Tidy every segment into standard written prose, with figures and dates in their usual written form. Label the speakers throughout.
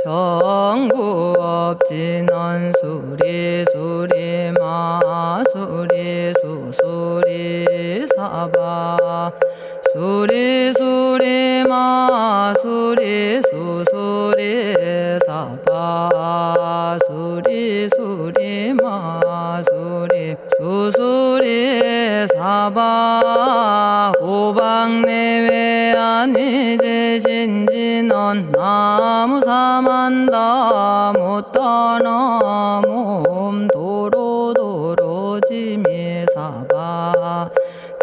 Speaker 1: 정구업진언 수리수리 마수리 수수리 사바 수리수리 마수리 수수리 사바 수리수리 마수리 수수리 사바 오방내외 아니제신진언 나무사만다 못다나 몸 도로도로지미사바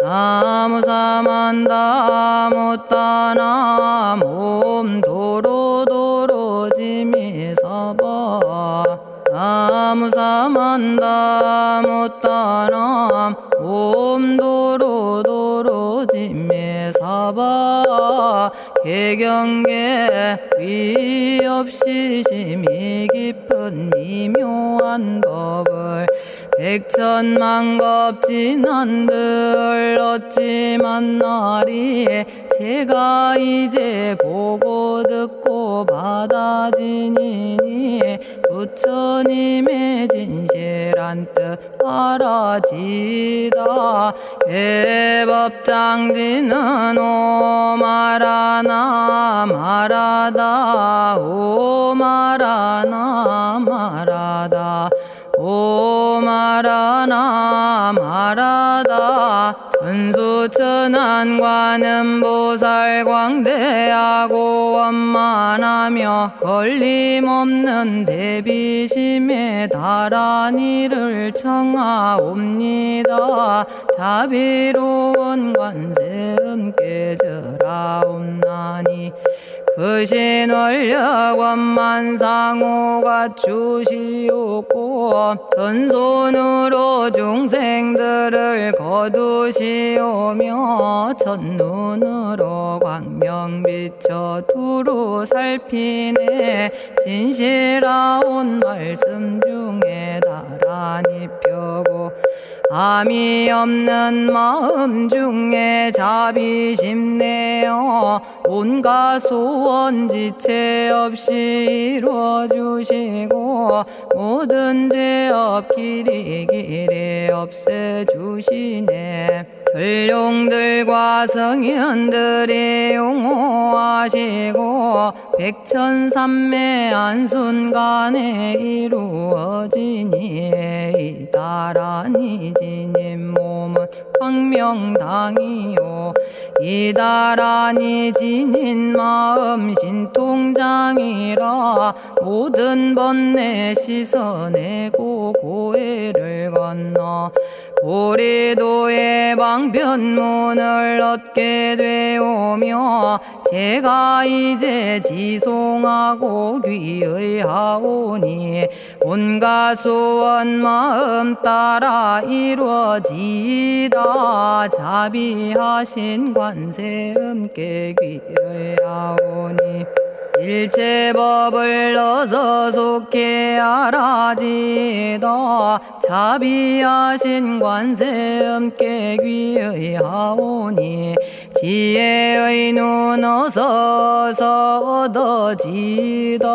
Speaker 1: 나무사만다 못다나 몸 도로도로지미사바 나무사만다 못다나 몸 도로도로지미사바 개경계 위없이 심히 깊은 미묘한 법을 백천만겁진한들 어찌 만나리 제가 이제 보고 듣고 받아지니니 부처님의 진실한 뜻 알아지다 해법장지는 오마라나 마라다 오마라나 마라다 오마라나 마라다 천수천안관음보살 광대하고 원만하며 걸림없는 대비심에 달한 이를 청하옵니다. 자비로운 관세음께 절하옵나니 그신원력 원만상호가 주시옵고 전손으로 중생들을 거두시오며 첫눈으로 광명 비춰 두루 살피네 진실하온 말씀 중에 나란히 펴고 암이 없는 마음 중에 자비심 내어 온갖 소원 지체 없이 이루어주시고 모든 죄업 길이 없애주시네. 전룡들과 성현들이 용호하시고 백천삼매 한순간에 이루어지니 이다라니 지님 몸은 광명당이요 이다라니 지닌 마음 신통장이라 모든 번뇌 씻어내고 고해를 건너 보리도의 방편문을 얻게 되오며 제가 이제 지송하고 귀의하오니 온갖 소원 마음 따라 이루어지다 자비하신 관세음께 귀의하오니 일체법을 어서 속히 알아지다 자비하신 관세음께 귀의하오니 지혜의 눈 어서 얻어지다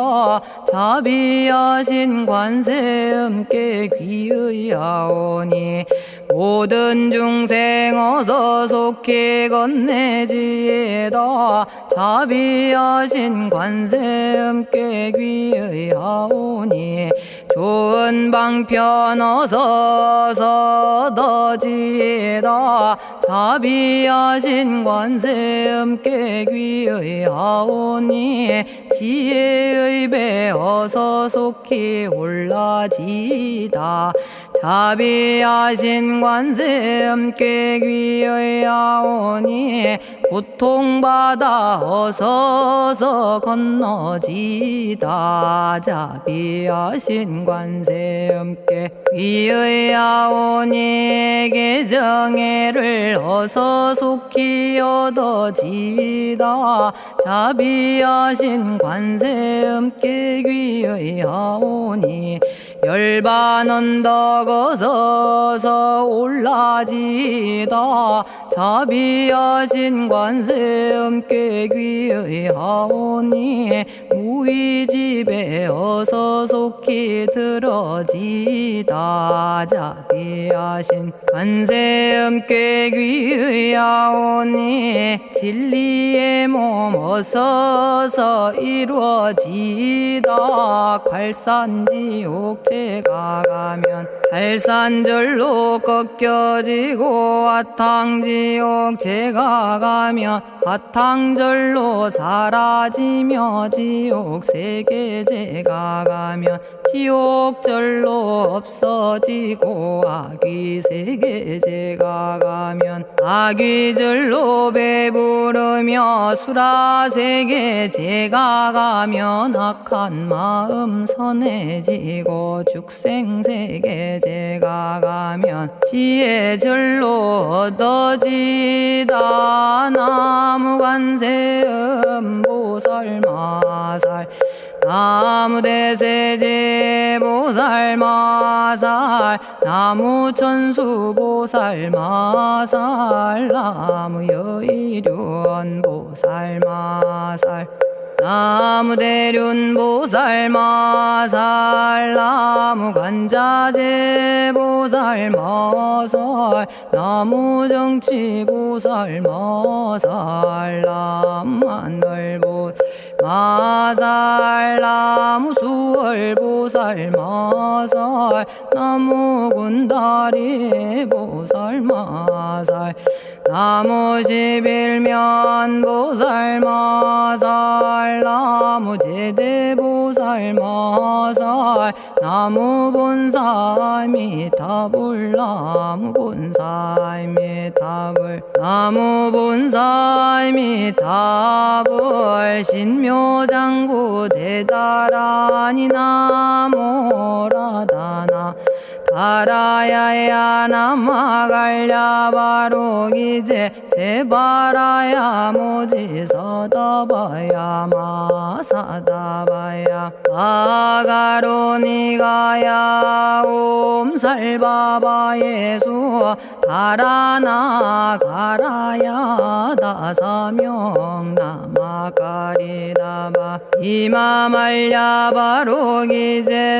Speaker 1: 자비하신 관세음께 귀의하오니 모든 중생 어서 속히 건네지다 자비하신 관세음께 귀의하오니 좋은 방편 어서 얻어지다 자비하신 관세음께 귀의하오니 지혜의 배 어서 속히 올라지다 자비하신 관세음께 귀의하오니 고통받아 어서서 건너지다 자비하신 관세음께 귀의하오니 개정애를 어서 속히 얻어지다 자비하신 관세음께 귀의하오니 열반 언덕 어서서 올라지다 자비하신 관세음께 귀의하오니 무의집에 어서 속히 들어지다 자비하신 관세음께 귀의하오니 진리의 몸 어서서 이루어지다 갈산지옥제가 가면 갈산절로 꺾여지고 화탕지옥제가 가면 화탕절로 사라지며 지옥세계제가 가면 지옥절로 없어지고 아귀세계제가 가면 아귀절로 배부르며 수라세계제가 가면 악한 마음 선해지고 죽생세계제가 가면 지혜절로 얻어지다 나무관세음 보살마살 나무대세제 보살마살 나무천수 보살마살 나무여의륜 보살마살 나무대륜 보살마살 나무간자제 보살마살 나무정치 보살마살 나무하늘 보살마살 나무수월 보살마살 나무군다리 보살마살 나무십일면 보살마살 나무제대 보살마살 나무본사미타불 나무본사미타불 나무본사미타불 신묘장구 대다라니 나모라다나 다라야야 나마갈야바로기제 세바라야 모지서다바야 마사다바야 아가로니가야 옴살바바예수 다라나 가라야 다사명 나마가리다바 이마말야바로기제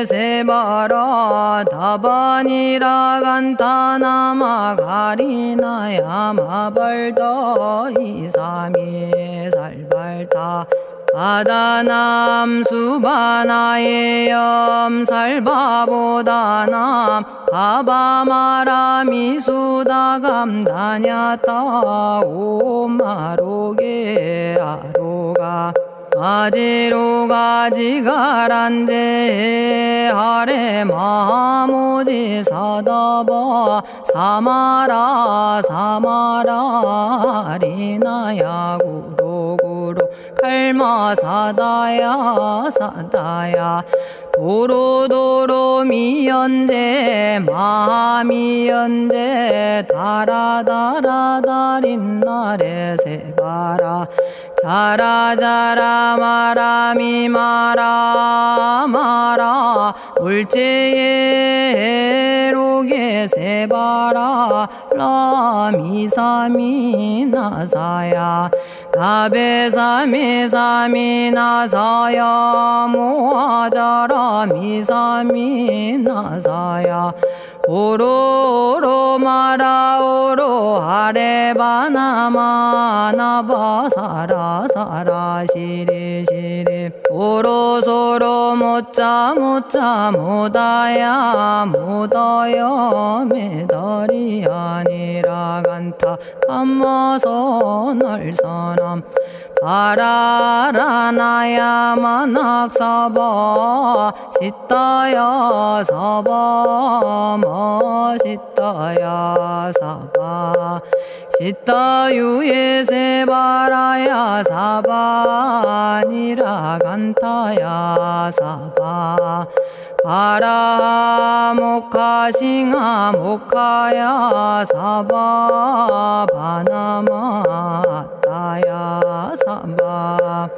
Speaker 1: 세바라 다바니라 간타나마 가리나야 마발더 이사미 살발타 바다남 수바나의 염살바보다남 바바마라미 수다감다냐타 오마로게 아로가 아지로가 지가란제 하레 마모지 사다바 사마라 사마라 리나야 구로구로 칼마 사다야 사다야 도로도로 미연제 마미연제 다라다라다린나레 세바라 자라자라 마라미 마라 마라 울제에 로게 세바라 라미사미 나사야 나베사미사미 나사야 모아자라 미사미 나사야 오로로 마라오로 아레바나마 나바사라 사라 시리 시리 오로소로 못자 못자 못다야 못다여 메달이 아니라 간타 감마서 날선함 바라라나야 만학사바 시타야 사바 마시타야 사바 시타유예 세바라야 사바니라 간타야 사바 바라 모카싱아 모카야 사바 바나마 따야 사바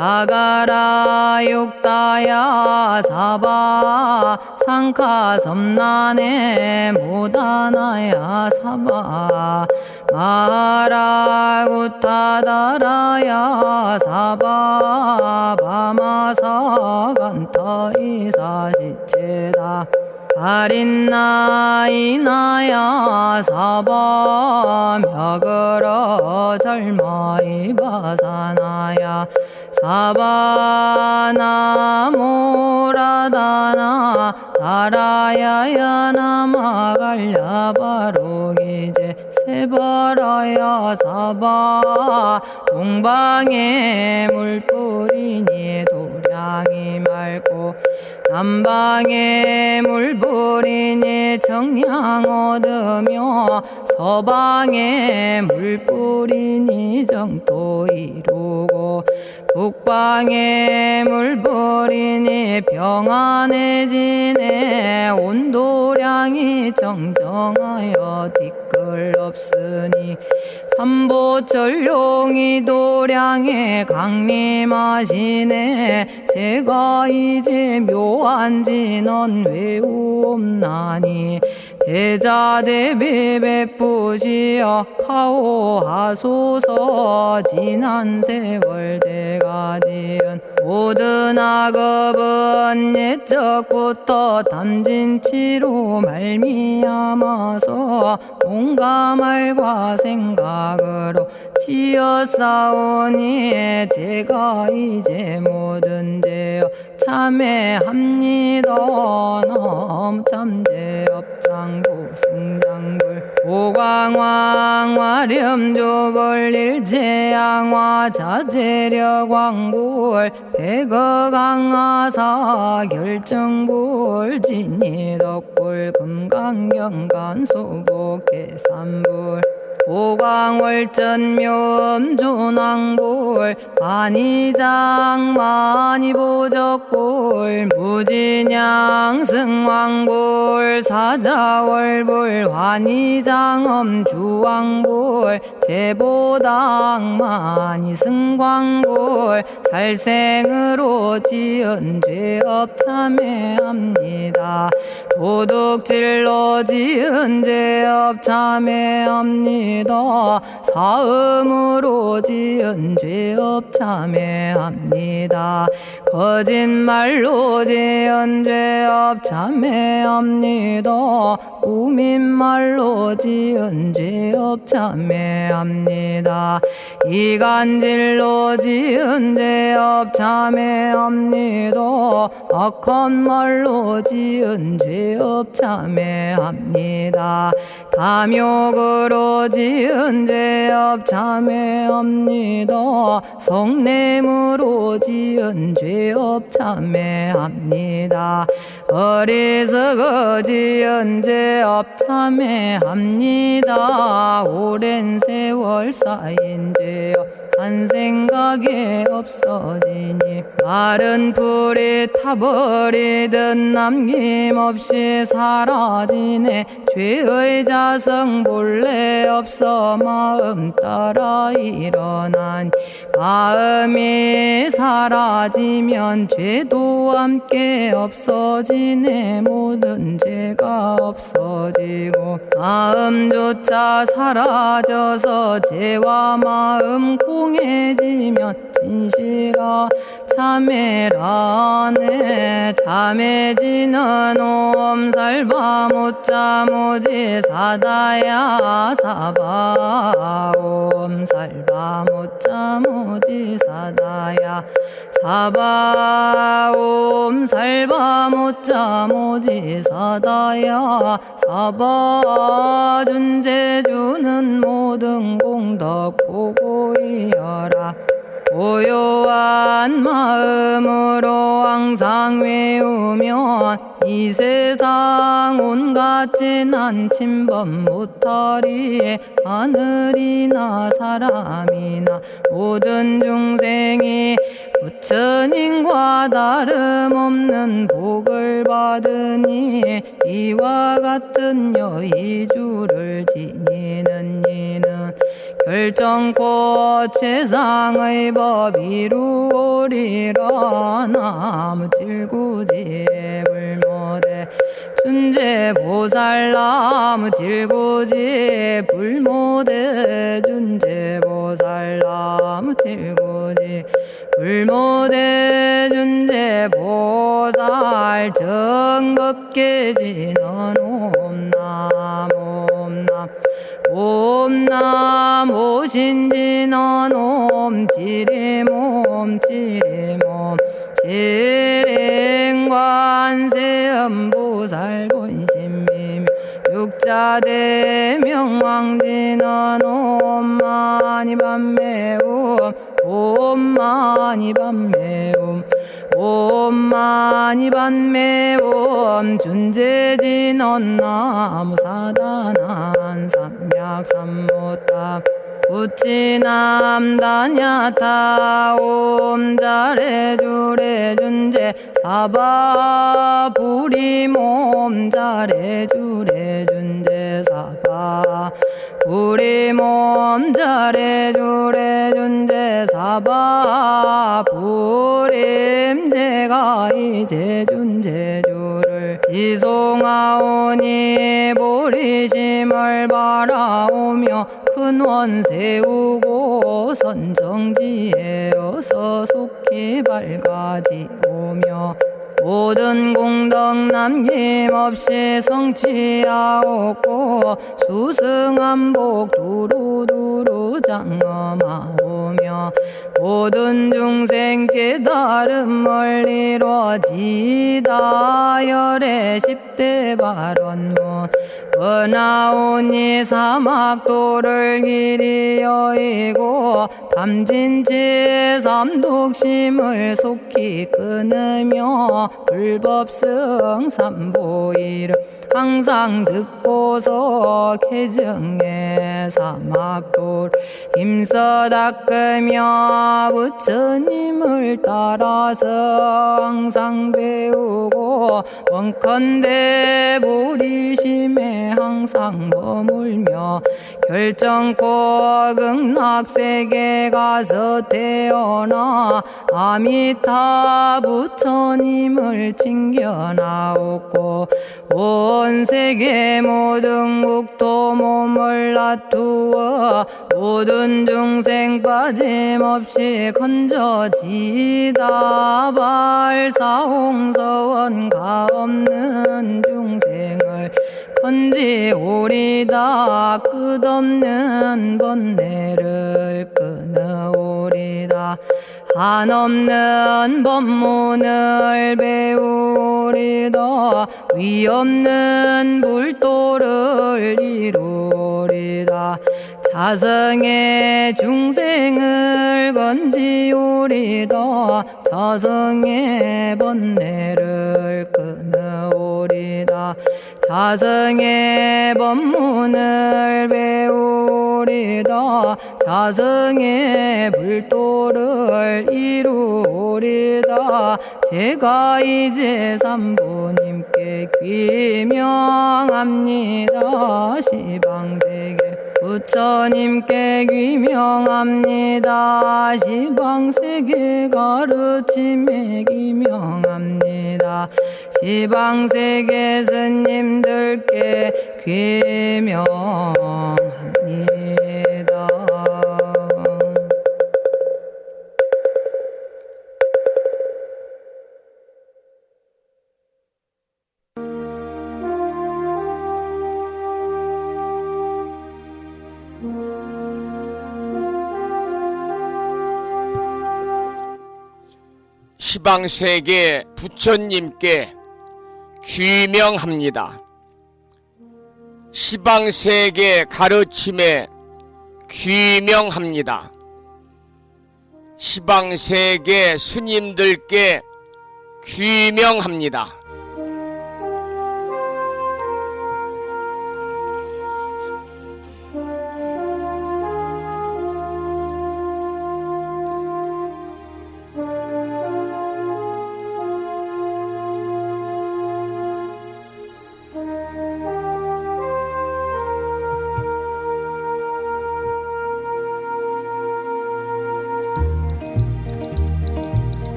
Speaker 1: 자가라 육다야 사바 상카 섬난에 모다나야 사바 마라구타다라야 사바 바마사 간타이사지체다 아린나이나야 사바 며그러 절마이바사나야 사바나모라다나 다라야야 나마갈야바로기제 세바라야 사바 동방에 물뿌리니 도량이 맑고 남방에 물뿌리니 정량 얻으며 서방에 물뿌리니 정토 이루고 북방에 물뿌리니 평안해지네 온도량이 정정하여 뒤끌 없으니 삼보철룡이 도량에 강림하시네 제가 이제 묘한지 넌 외우옵나니 대자대비 베푸시어 카오하소서 지난 세월 제가 지은 모든 악업은 옛적부터 담진치로 말미암아서 온갖 말과 생각으로 지었사오니 제가 이제 모든 죄업 참회합니다. 넘참죄업장고 승장불 오광왕 화렴조벌 일체양화 자재력왕불 백어강하사 결정불 진이덕불 금강경간 수복계산불 오광월전묘음존왕불 만이장 만이보적불 무진양승왕불 사자월불 환희장엄주왕불 제보당 만이승광불 살생으로 지은 죄업 참회합니다. 도둑질로 지은 죄업 참회합니다. 사음으로 지은 죄업 참회합니다. 거짓말로 지은 죄업 참회합니다. 꾸민말로 지은 죄업 참회합니다. 이간질로 지은 죄업 참회합니다. 악한 말로 지은 죄업 참회합니다. 탐욕으로 지은 죄업 참회합니다. 성냄으로 지은 죄업 참회합니다. 어리석어 지은 죄업 참회합니다. 오랜 세월 쌓인 죄업 한 생각에 없어지니 마른 풀이 타버리듯 남김없이 사라지네. 죄의 자성 본래 없어 마음 따라 일어나니 마음이 사라지면 죄도 함께 없어지네. 모든 죄가 없어지고 마음조차 사라져서 죄와 마음 공해지면 진실아 참회라네. 참해지는 옴살바 못자모지 사다야 사바 옴살바 못자모지 사다야 사바 옴살바 못자모지 사다야 사바 준재주는 모든 공덕 보고이여라. 고요한 마음으로 항상 외우면 이 세상 온갖 진한 침범 못하리. 하늘이나 사람이나 모든 중생이 부처님과 다름없는 복을 받으니 이와 같은 여의주를 지니는 이는 결정코 최상의 법 이루오리라. 나무질구지 불모대 준재보살. 나무질구지 불모대 준재보살. 나무질구지 불모대 준재보살. 정법계지는 옴남 옴남 옴남 오신지는 옴지리몸 지리몸 지랭관세음보살 본심미묘 육자대명왕지는 옴마니밤매옴 옴마니밤매옴 옴마니밤매옴 준재진언 나무사단한 삼약삼무탑 우치남다냐타 옴자레주레 준재 사바 부리몸 자레주레 준재 사바 부리몸 자레주레 준재 사바 부림. 제가 이제 준재주를 지송하오니 보리심을 바라오며 큰원 세우고 선정지에 어서 속히 밝아지오며 모든 공덕 남김없이 성취하옵고 수승한복 두루두루 장엄하오며 모든 중생 깨달음을 이루어지다. 열의 10대 발언문 은하오니 사막도를 길이 여의고 탐진치 삼독심을 속히 끊으며 불법승 삼보이를 항상 듣고서 개정의 사막도를 힘써 닦으며 부처님을 따라서 항상 배우고 원컨대 보리심에 항상 머물며 결정코 극락세계 가서 태어나 아미타 부처님을 챙겨나오고 온 세계 모든 국토 몸을 놔두어 모든 중생 빠짐없이 건져지다. 발사홍서원가 없는 중생을 건지오리다. 끝없는 번뇌를 끊어오리다. 한없는 법문을 배우리다. 위없는 불도를 이루리다. 자성의 중생을 건지오리다. 자성의 번뇌를 끊어오리다. 자성의 법문을 배우리다. 자성의 불도를 이루리다. 제가 이제 삼부님께 귀명합니다. 시방세계 부처님께 귀명합니다. 시방세계 가르침에 귀명합니다. 시방세계 스님들께 귀명합니다.
Speaker 2: 시방세계 부처님께 귀명합니다. 시방세계 가르침에 귀명합니다. 시방세계 스님들께 귀명합니다.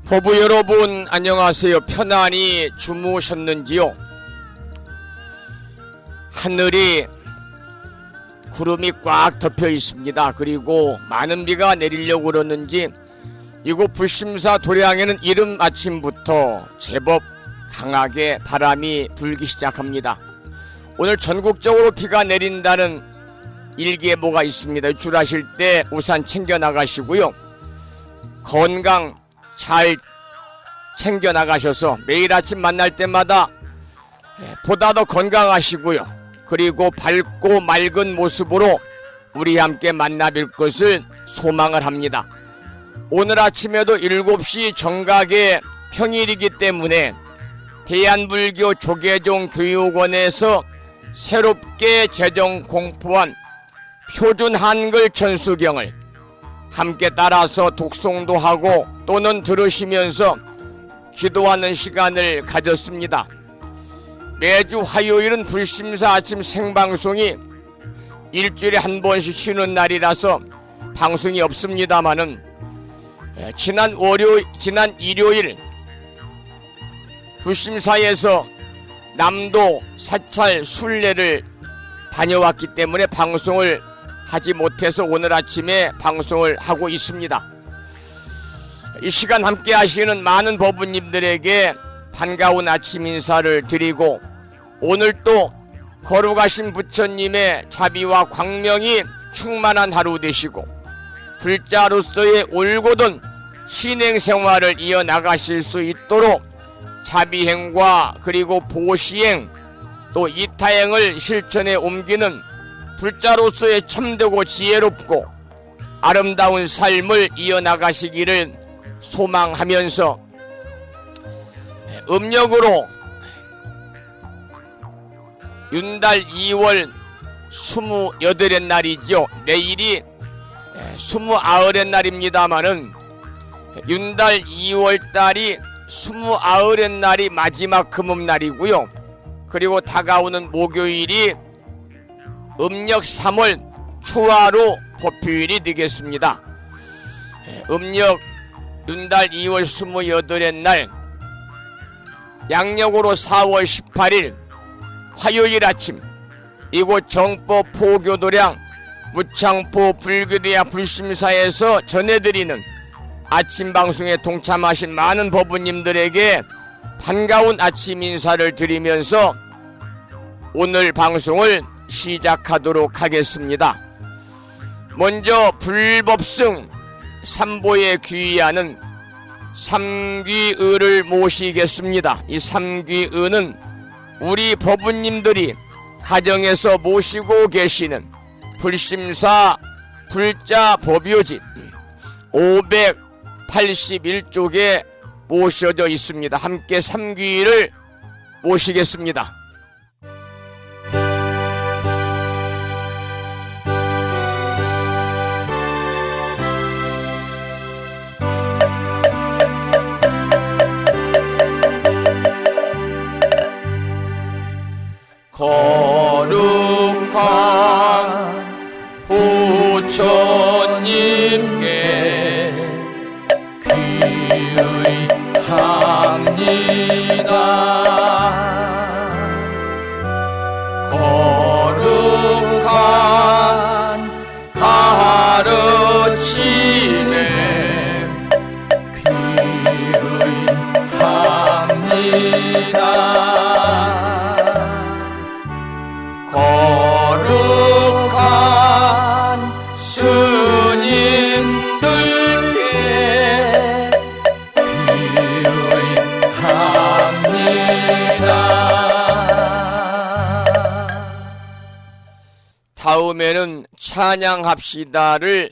Speaker 2: 보부 여러분 안녕하세요. 편안히 주무셨는지요? 하늘이 구름이 꽉 덮여 있습니다. 그리고 많은 비가 내리려고 그러는지 이곳 불심사 도량에는 이른 아침부터 제법 강하게 바람이 불기 시작합니다. 오늘 전국적으로 비가 내린다는 일기예보가 있습니다. 외출하실 때 우산 챙겨 나가시고요. 건강 잘 챙겨 나가셔서 매일 아침 만날 때마다 보다 더 건강하시고요. 그리고 밝고 맑은 모습으로 우리 함께 만나뵐 것을 소망을 합니다. 오늘 아침에도 7시 정각의 평일이기 때문에 대한불교 조계종 교육원에서 새롭게 제정 공포한 표준 한글 천수경을 함께 따라서 독송도 하고 또는 들으시면서 기도하는 시간을 가졌습니다. 매주 화요일은 불심사 아침 생방송이 일주일에 한 번씩 쉬는 날이라서 방송이 없습니다마는 지난 일요일 불심사에서 남도 사찰 순례를 다녀왔기 때문에 방송을 하지 못해서 오늘 아침에 방송을 하고 있습니다. 이 시간 함께 하시는 많은 법부님들에게 반가운 아침 인사를 드리고 오늘 또 거룩하신 부처님의 자비와 광명이 충만한 하루 되시고 불자로서의 올곧은 신행생활을 이어나가실 수 있도록 자비행과 그리고 보시행 또 이타행을 실천에 옮기는 불자로서의 참되고 지혜롭고 아름다운 삶을 이어나가시기를 소망하면서 음력으로 윤달 2월 28의 날이죠. 내일이 29의 날입니다마는 윤달 2월달이 29의 날이 마지막 금음날이고요. 그리고 다가오는 목요일이 음력 3월 초하루 법휴일이 되겠습니다. 음력 윤달 2월 28의 날 양력으로 4월 18일 화요일 아침 이곳 정법 포교도량 무창포 불교대야 불심사에서 전해드리는 아침 방송에 동참하신 많은 법부님들에게 반가운 아침 인사를 드리면서 오늘 방송을 시작하도록 하겠습니다. 먼저 불법승 삼보에 귀의하는 삼귀의를 모시겠습니다. 이 삼귀의는 우리 법부님들이 가정에서 모시고 계시는 불심사 불자 법요집 581쪽에 모셔져 있습니다. 함께 삼귀의를 모시겠습니다. 거룩한 부처님께 귀의합니다. 거룩한 가르침에 귀의합니다. 거룩한 스님들께 귀의합니다. 다음에는 찬양합시다를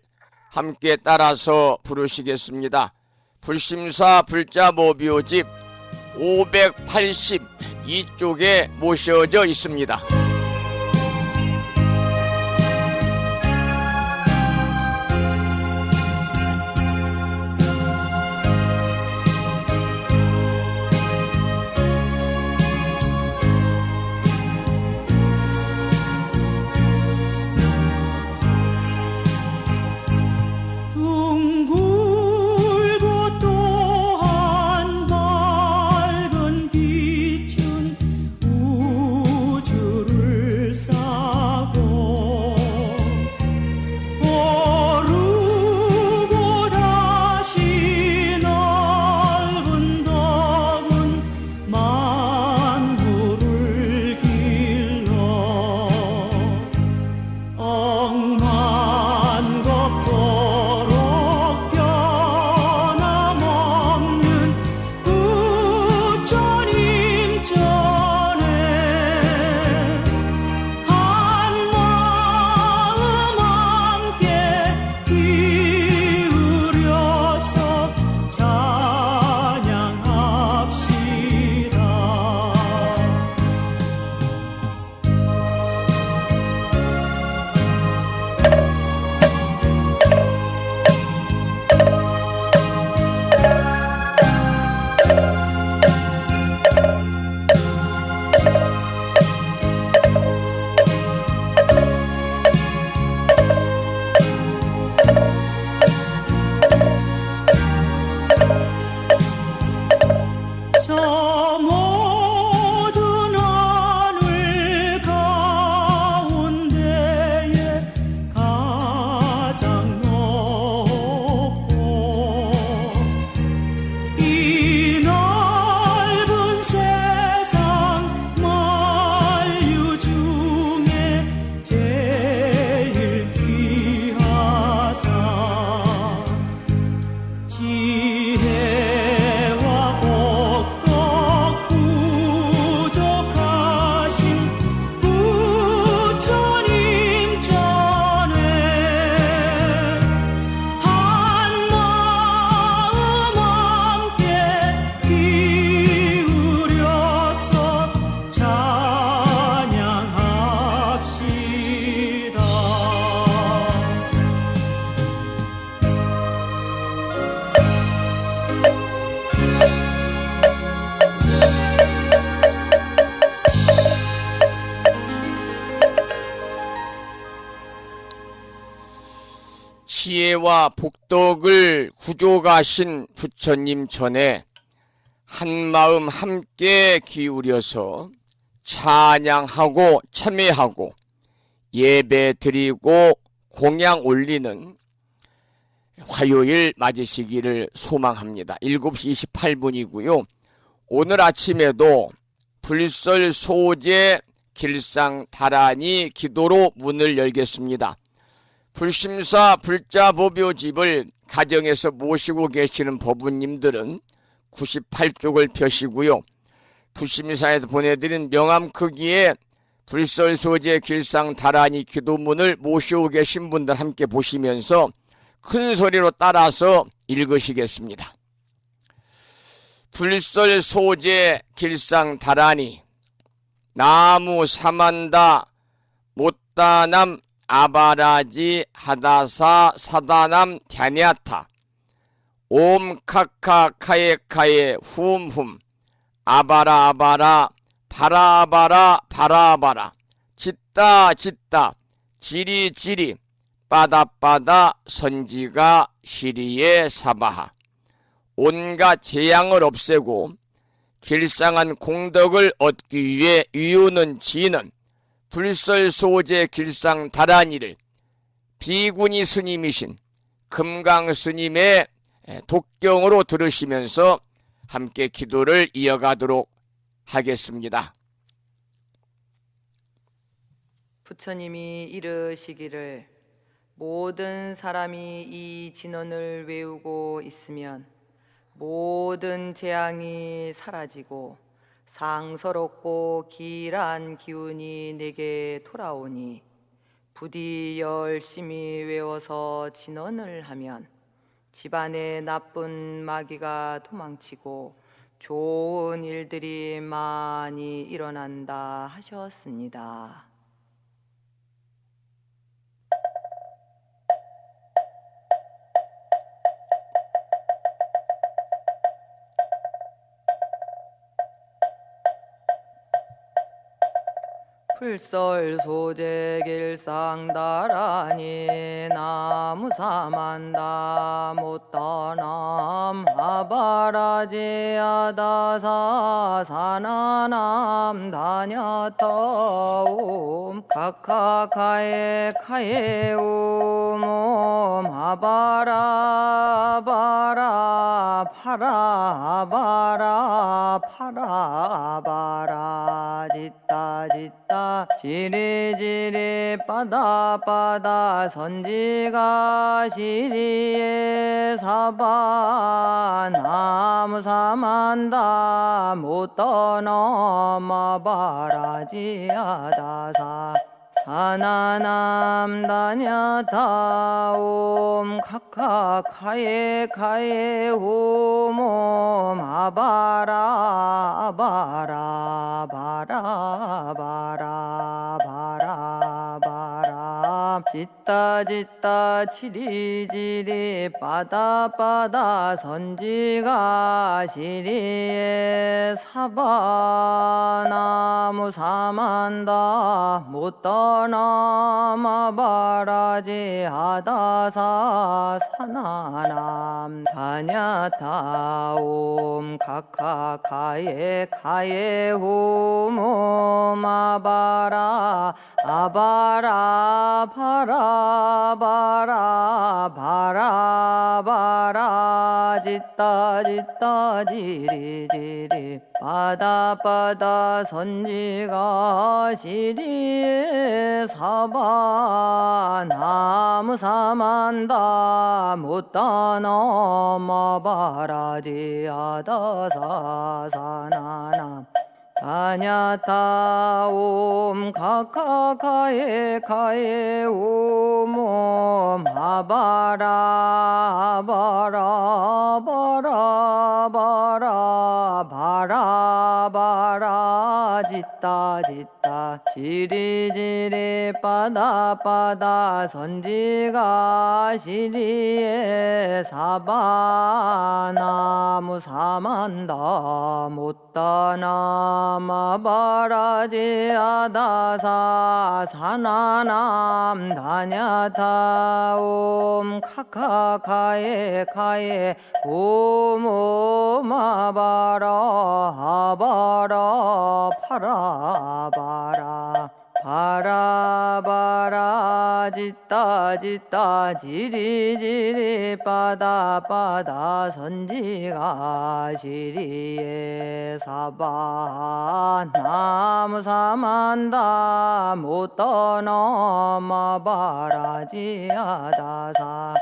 Speaker 2: 함께 따라서 부르시겠습니다. 불심사 불자모비오집 582쪽에 모셔져 있습니다.
Speaker 3: 둥글고 또한
Speaker 2: 지혜와 복덕을 구조가신 부처님 전에 한마음 함께 기울여서 찬양하고 참회하고 예배 드리고 공양 올리는 화요일 맞으시기를 소망합니다. 7시 28분이고요. 오늘 아침에도 불설 소재 길상 다란이 기도로 문을 열겠습니다. 불심사 불자보묘집을 가정에서 모시고 계시는 법우님들은 98쪽을 펴시고요. 불심사에서 보내드린 명함 크기의 불설소재 길상 다란이 기도문을 모시고 계신 분들 함께 보시면서 큰 소리로 따라서 읽으시겠습니다. 불설소재 길상 다란이 나무 사만다 못다남 아바라지 하다사 사다남 갸냐타 옴카카 카에카에 훔훔 아바라 아바라 바라바라 바라바라 짓다 짓다 지리 지리 빠다빠다 선지가 시리에 사바하 온갖 재앙을 없애고 길상한 공덕을 얻기 위해 이유는 지는 불설소재 길상 다란이를 비구니 스님이신 금강 스님의 독경으로 들으시면서 함께 기도를 이어가도록 하겠습니다.
Speaker 1: 부처님이 이르시기를 모든 사람이 이 진언을 외우고 있으면 모든 재앙이 사라지고 상서롭고 길한 기운이 내게 돌아오니 부디 열심히 외워서 진언을 하면 집안에 나쁜 마귀가 도망치고 좋은 일들이 많이 일어난다 하셨습니다. 불설 소재 길상 다란이 나무 사만다 못다남 아바라지 아다사 사나남 다냐타옴 카카카에 카에옴 아바라 파라 파라바라 짓다 짓다 지리지리 빠다빠다 선지가 시리에 사바 나무 사만다 못다남 아바라지 아다사 사나남 다냐타옴 카카카에 카에 홈옴 아바라 아바라 바라바라 바라바라 짓다 짓다 지리지리 빠다빠다 선지가 시리에 사바 나무 사만다 못다남 아바라지 아다사 사나남 다냐타옴 카카카에 카에 홈옴 아바라 아바라 바라바라 바라바라 짓다 짓다 지리지리 빠다빠다 선지가 시리에 사바 나무 사만다 못다남 아바라지 아다사 사나남 다냐타옴 카카카에 카에 홈옴 아바라 아바라 바라바라 바라바라 짓다 짓다 지리지리 빠다빠다 선지가 시리에 사바 나무 사만다 못다남 마바라지 아다사 사나남 다냐타 옴 카카카에 카에 오모 마바라 아바라 파라바라 바라바라 짓다 짓다 지리지리 빠다 빠다 선지가 시리에 사바 나무 사만다 못 떠넘어 바라지 아다사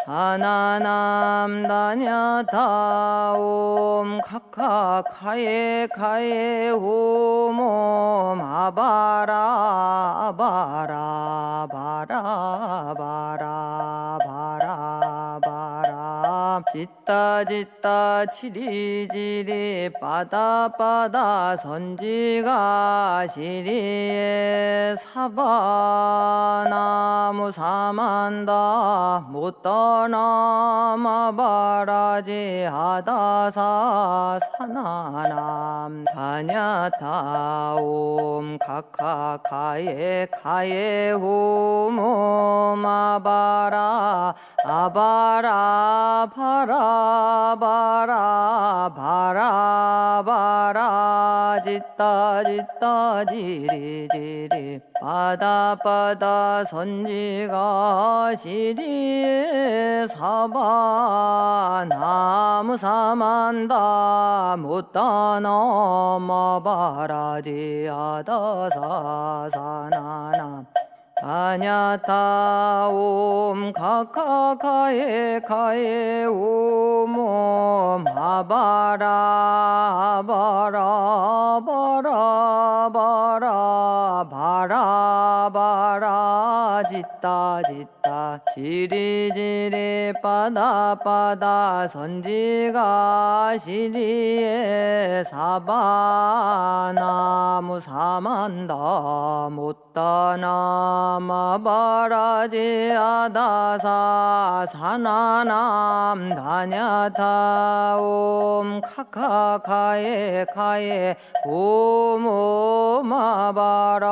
Speaker 1: 사나남 다냐타 옴 카카카에 카에 오모 아바라 아바라 바라 바라 바라 바라 짓다 짓다 치리지리 빠다 빠다 선지가 시리에 사바나무 사만다 못 떠넘어 바라지 아다사 사나남 다냐타 옴 카카카에 카에 오모 마바라 아바라 바라 바라 바라 바라 짓다 짓다 지리지리 빠다 빠다 선지가 시리에 사바 나무 사만다 못 떠넘어 바라지 아다사 사나남 다냐타 옴 카카카에 카에 오모 아바라 바라 바라 바라 바라 바라 짓다 짓다 지리지리 빠다 빠다 선지가 시리에 사바 나무 사만다 못 떠넘어 바라지 아다사 사나남 다냐타 옴 카카카에 카에 오모 마바라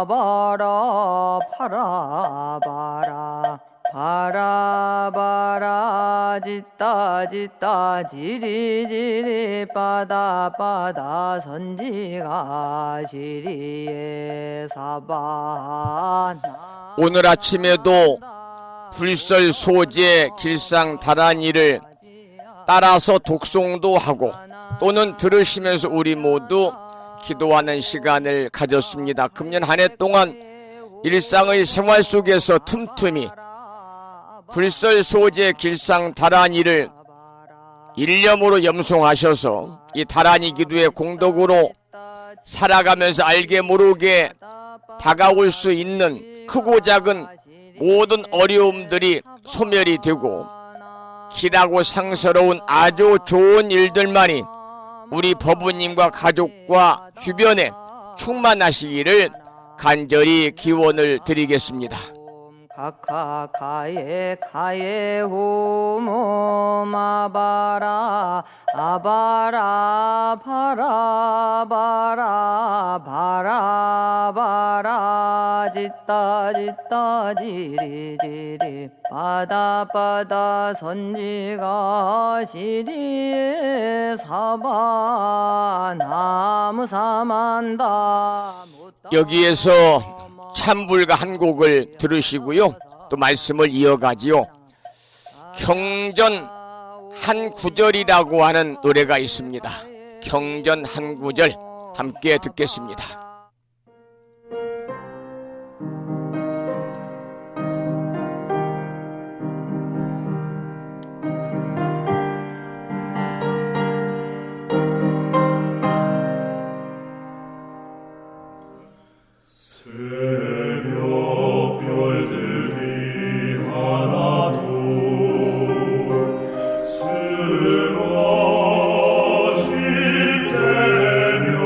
Speaker 1: 아바라 파라바라 바라바라 짓다 짓다 지리지리 빠다 빠다 선지가 시리에 사바나
Speaker 2: 오늘 아침에도 불설 소재 길상 다란이를 따라서 독송도 하고 또는 들으시면서 우리 모두 기도하는 시간을 가졌습니다. 금년 한 해 동안 일상의 생활 속에서 틈틈이 불설 소재 길상 다란이를 일념으로 염송하셔서 이 다란이 기도의 공덕으로 살아가면서 알게 모르게 다가올 수 있는 크고 작은 모든 어려움들이 소멸이 되고 길하고 상서로운 아주 좋은 일들만이 우리 법부님과 가족과 주변에 충만하시기를 간절히 기원을 드리겠습니다.
Speaker 1: 카카카에 카에 오모 마바라 아바라 바라 바라 바라 바라 짓다 짓다 지리지리 빠다 빠다 선지가 시리에 사바 나무 사만다
Speaker 2: 여기에서 참불가 한 곡을 들으시고요. 또 말씀을 이어가지요. 경전 한 구절이라고 하는 노래가 있습니다. 경전 한 구절 함께 듣겠습니다.
Speaker 3: 쓰러질 때면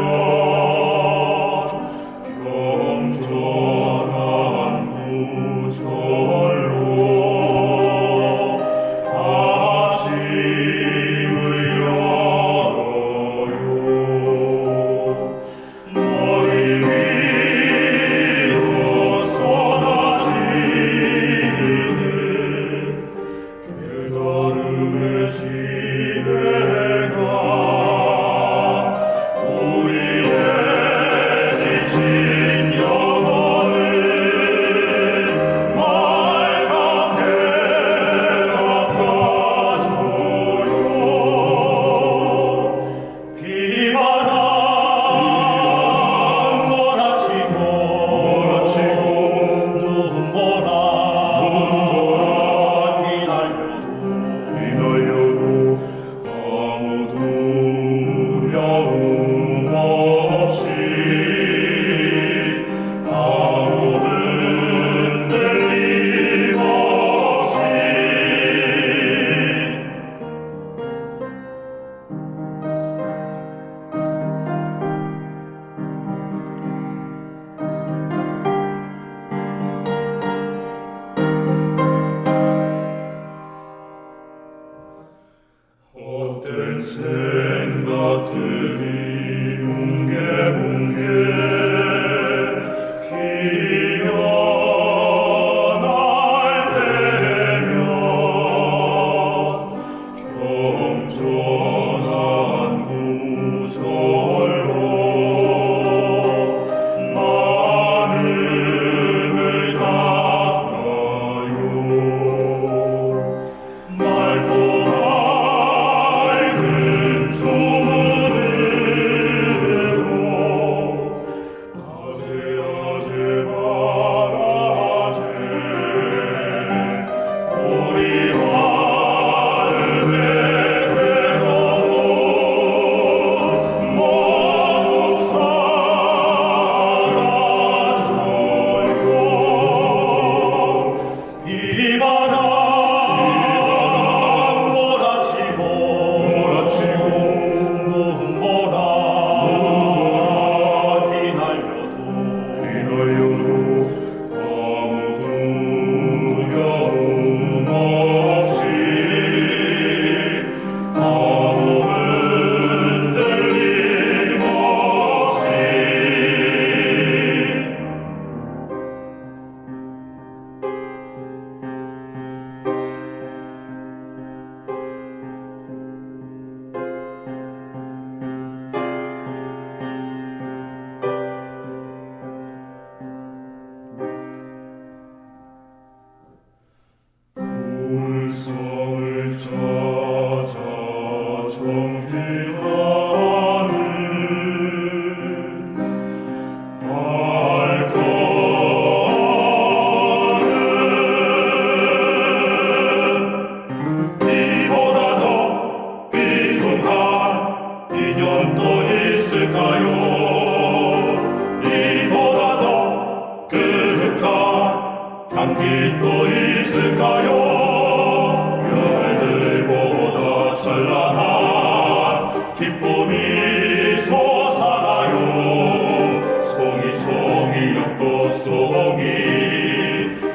Speaker 3: 감기 또 있을까요? 별들보다 찬란한 기쁨이 솟아나요. 송이 송이 연꽃송이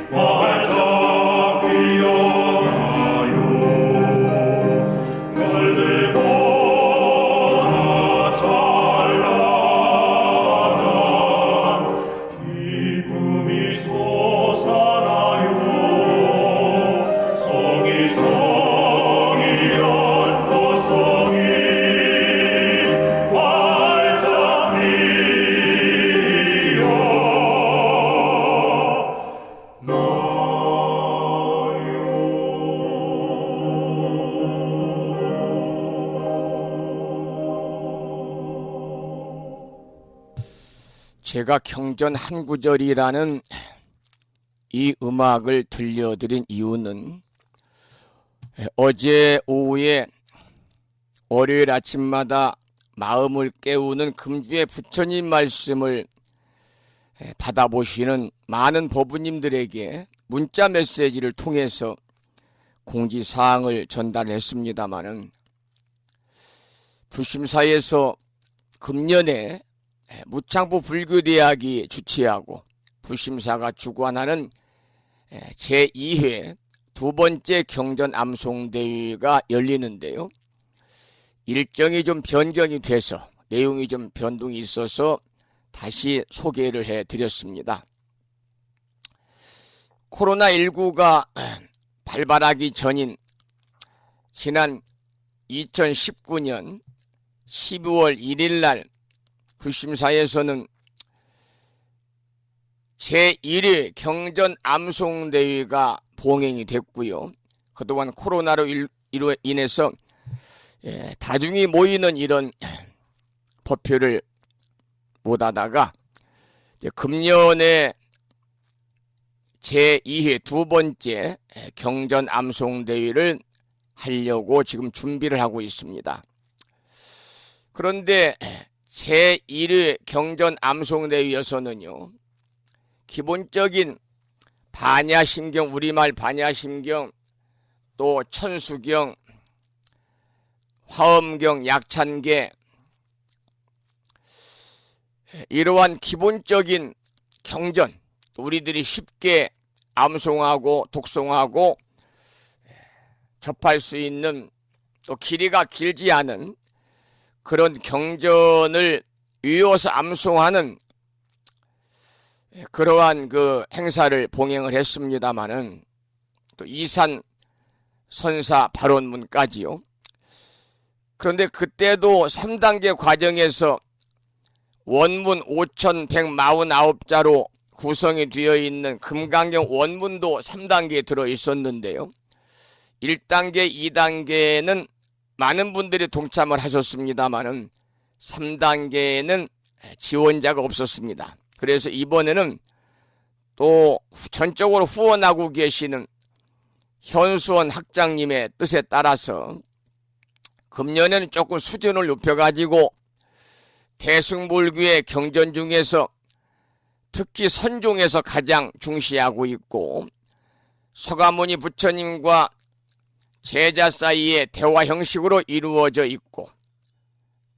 Speaker 3: 활짝 피어나요. 별들보다 찬란한 기쁨이 솟아나요. 송이 송이 연꽃송이 활짝
Speaker 2: 제가 경전 한 구절이라는 이 음악을 들려드린 이유는 어제 오후에 월요일 아침마다 마음을 깨우는 금주의 부처님 말씀을 받아보시는 많은 법부님들에게 문자 메시지를 통해서 공지사항을 전달했습니다마는 부심사에서 금년에 무창부 불교대학이 주최하고 부심사가 주관하는 제2회 두 번째 경전 암송대회가 열리는데요. 일정이 좀 변경이 돼서 내용이 좀 변동이 있어서 다시 소개를 해드렸습니다. 코로나19가 발발하기 전인 지난 2019년 12월 1일 날 부심사에서는 제1회 경전 암송대회가 봉행이 됐고요. 그동안 코로나로 인해서 다중이 모이는 이런 법표를 못하다가 금년에 제2회 두 번째 경전 암송대회를 하려고 지금 준비를 하고 있습니다. 그런데 제1회 경전 암송대회에서는요, 기본적인 반야심경, 우리말 반야심경, 또 천수경, 화엄경, 약찬계, 이러한 기본적인 경전, 우리들이 쉽게 암송하고 독송하고 접할 수 있는, 또 길이가 길지 않은 그런 경전을 외워서 암송하는 그러한 그 행사를 봉행을 했습니다마는 또 이산 선사 발언문까지요. 그런데 그때도 3단계 과정에서 원문 5149자로 구성이 되어 있는 금강경 원문도 3단계에 들어 있었는데요. 1단계, 2단계는 많은 분들이 동참을 하셨습니다마는 3단계에는 지원자가 없었습니다. 그래서 이번에는 또 전적으로 후원하고 계시는 현수원 학장님의 뜻에 따라서 금년에는 조금 수준을 높여가지고 대승불교의 경전 중에서 특히 선종에서 가장 중시하고 있고 서가모니 부처님과 제자 사이의 대화 형식으로 이루어져 있고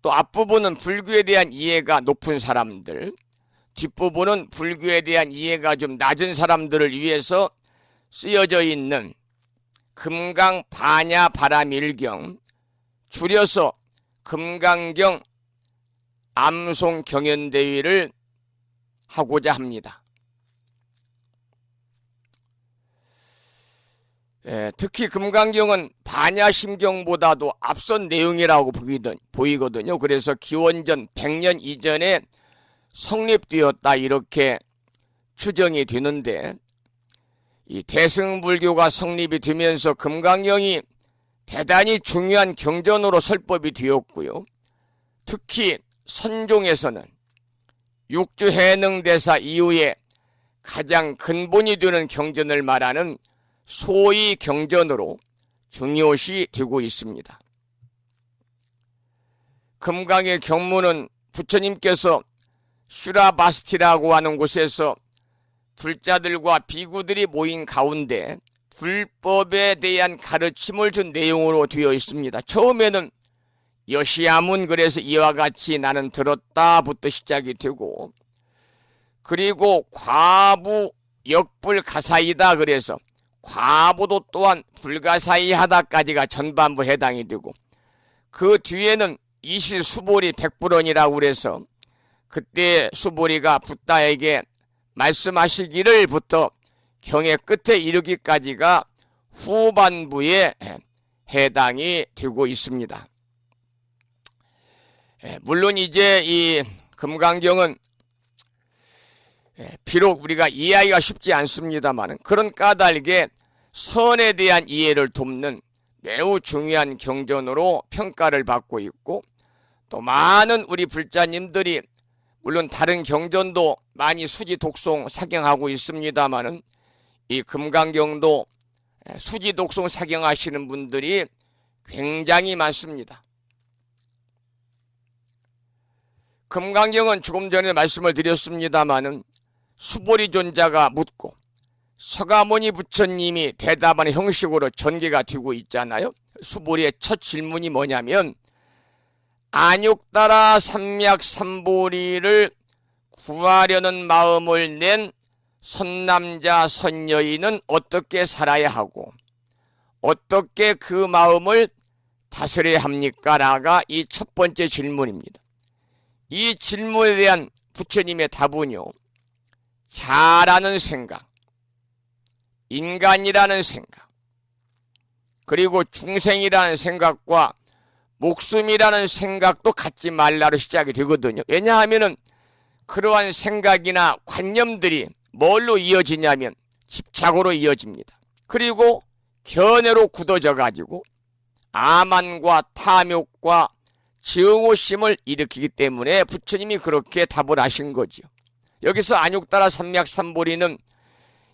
Speaker 2: 또 앞부분은 불교에 대한 이해가 높은 사람들, 뒷부분은 불교에 대한 이해가 좀 낮은 사람들을 위해서 쓰여져 있는 금강 반야 바라밀경, 줄여서 금강경 암송 경연대회를 하고자 합니다. 특히 금강경은 반야심경보다도 앞선 내용이라고 보이거든요. 그래서 기원전 100년 이전에 성립되었다 이렇게 추정이 되는데, 이 대승불교가 성립이 되면서 금강경이 대단히 중요한 경전으로 설법이 되었고요. 특히 선종에서는 육주해능대사 이후에 가장 근본이 되는 경전을 말하는 소위 경전으로 중요시 되고 있습니다. 금강의 경문은 부처님께서 슈라바스티라고 하는 곳에서 불자들과 비구들이 모인 가운데 불법에 대한 가르침을 준 내용으로 되어 있습니다. 처음에는 여시야문, 그래서 이와 같이 나는 들었다부터 시작이 되고, 그리고 과부 역불가사이다, 그래서 과부도 또한 불가사의하다까지가 전반부 해당이 되고, 그 뒤에는 이시수보리 백불언이라고 그래서 그때 수보리가 붓다에게 말씀하시기를부터 경의 끝에 이르기까지가 후반부에 해당이 되고 있습니다. 물론 이제 이 금강경은 비록 우리가 이해하기가 쉽지 않습니다만 그런 까닭에 선에 대한 이해를 돕는 매우 중요한 경전으로 평가를 받고 있고, 또 많은 우리 불자님들이 물론 다른 경전도 많이 수지 독송 사경하고 있습니다만은 이 금강경도 수지 독송 사경하시는 분들이 굉장히 많습니다. 금강경은 조금 전에 말씀을 드렸습니다마는 수보리 존자가 묻고 서가모니 부처님이 대답하는 형식으로 전개가 되고 있잖아요. 수보리의 첫 질문이 뭐냐면, 안욕따라 삼맥삼보리를 구하려는 마음을 낸 선남자 선여인은 어떻게 살아야 하고 어떻게 그 마음을 다스려야 합니까? 라가 이 첫 번째 질문입니다. 이 질문에 대한 부처님의 답은요, 자라는 생각, 인간이라는 생각, 그리고 중생이라는 생각과 목숨이라는 생각도 갖지 말라로 시작이 되거든요. 왜냐하면 그러한 생각이나 관념들이 뭘로 이어지냐면 집착으로 이어집니다. 그리고 견해로 굳어져 가지고 아만과 탐욕과 증오심을 일으키기 때문에 부처님이 그렇게 답을 하신 거죠. 여기서 안욕따라 삼맥삼보리는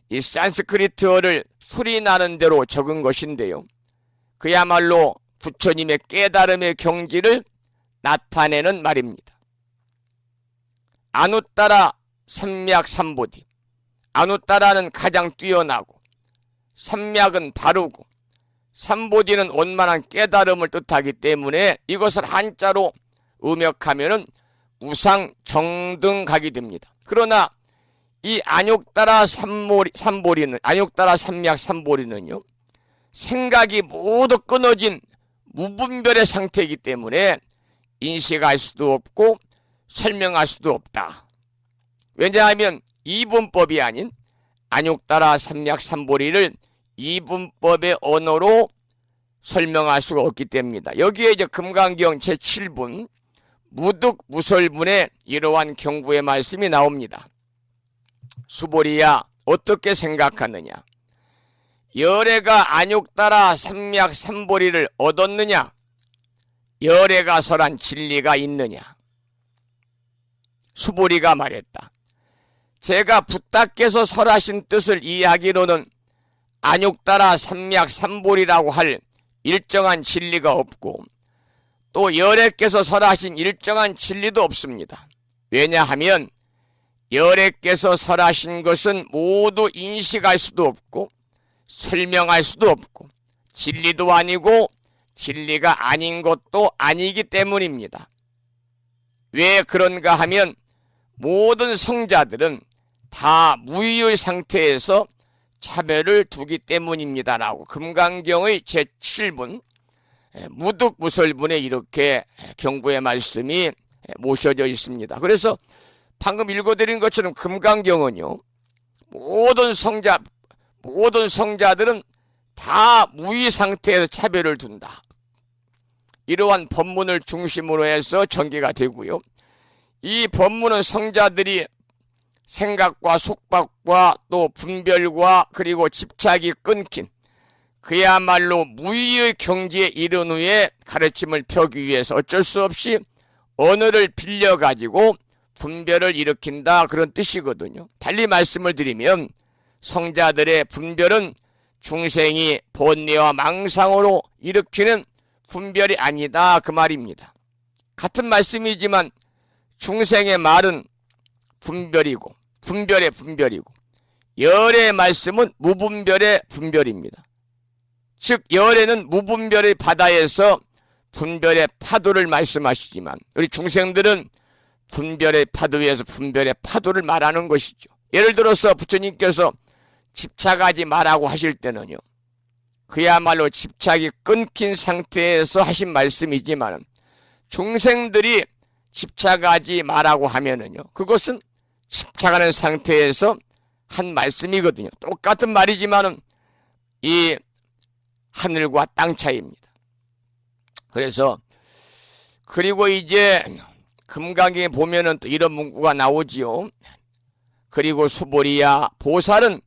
Speaker 2: 이 산스크리트어를 소리 나는 대로 적은 것인데요, 그야말로 부처님의 깨달음의 경지를 나타내는 말입니다. 아누따라 삼맥삼보디, 아누따라는 가장 뛰어나고, 삼맥은 바르고, 삼보디는 원만한 깨달음을 뜻하기 때문에 이것을 한자로 음역하면은 우상정등각이 됩니다. 그러나 이 안욕따라 삼보리는, 안욕따라 삼맥삼보리는요, 생각이 모두 끊어진 무분별의 상태이기 때문에 인식할 수도 없고 설명할 수도 없다. 왜냐하면 이분법이 아닌 안욕따라 삼맥삼보리를 이분법의 언어로 설명할 수가 없기 때문입니다. 여기에 이제 금강경 제7분 무득무설분에 이러한 경구의 말씀이 나옵니다. 수보리야, 어떻게 생각하느냐? 열애가 안욕따라 삼맥삼보리를 얻었느냐? 열애가 설한 진리가 있느냐? 수보리가 말했다. 제가 붓다께서 설하신 뜻을 이해하기로는 안욕따라 삼맥삼보리라고 할 일정한 진리가 없고, 또 열애께서 설하신 일정한 진리도 없습니다. 왜냐하면 열애께서 설하신 것은 모두 인식할 수도 없고 설명할 수도 없고 진리도 아니고 진리가 아닌 것도 아니기 때문입니다. 왜 그런가 하면 모든 성자들은 다 무의의 상태에서 차별을 두기 때문입니다라고 금강경의 제7분 무득무설분에 이렇게 경구의 말씀이 모셔져 있습니다. 그래서 방금 읽어드린 것처럼 금강경은요, 모든 성자들은 다 무의 상태에서 차별을 둔다. 이러한 법문을 중심으로 해서 전개가 되고요. 이 법문은 성자들이 생각과 속박과 또 분별과 그리고 집착이 끊긴 그야말로 무의의 경지에 이른 후에 가르침을 펴기 위해서 어쩔 수 없이 언어를 빌려가지고 분별을 일으킨다, 그런 뜻이거든요. 달리 말씀을 드리면 성자들의 분별은 중생이 번뇌와 망상으로 일으키는 분별이 아니다, 그 말입니다. 같은 말씀이지만 중생의 말은 분별이고 분별의 분별이고 열의 말씀은 무분별의 분별입니다. 즉 열에는 무분별의 바다에서 분별의 파도를 말씀하시지만 우리 중생들은 분별의 파도 위에서 분별의 파도를 말하는 것이죠. 예를 들어서 부처님께서 집착하지 말라고 하실 때는요, 그야말로 집착이 끊긴 상태에서 하신 말씀이지만 중생들이 집착하지 말라고 하면은요, 그것은 집착하는 상태에서 한 말씀이거든요. 똑같은 말이지만은 이 하늘과 땅 차이입니다. 그래서 그리고 이제 금강경에 보면은 또 이런 문구가 나오지요. 그리고 수보리야, 보살은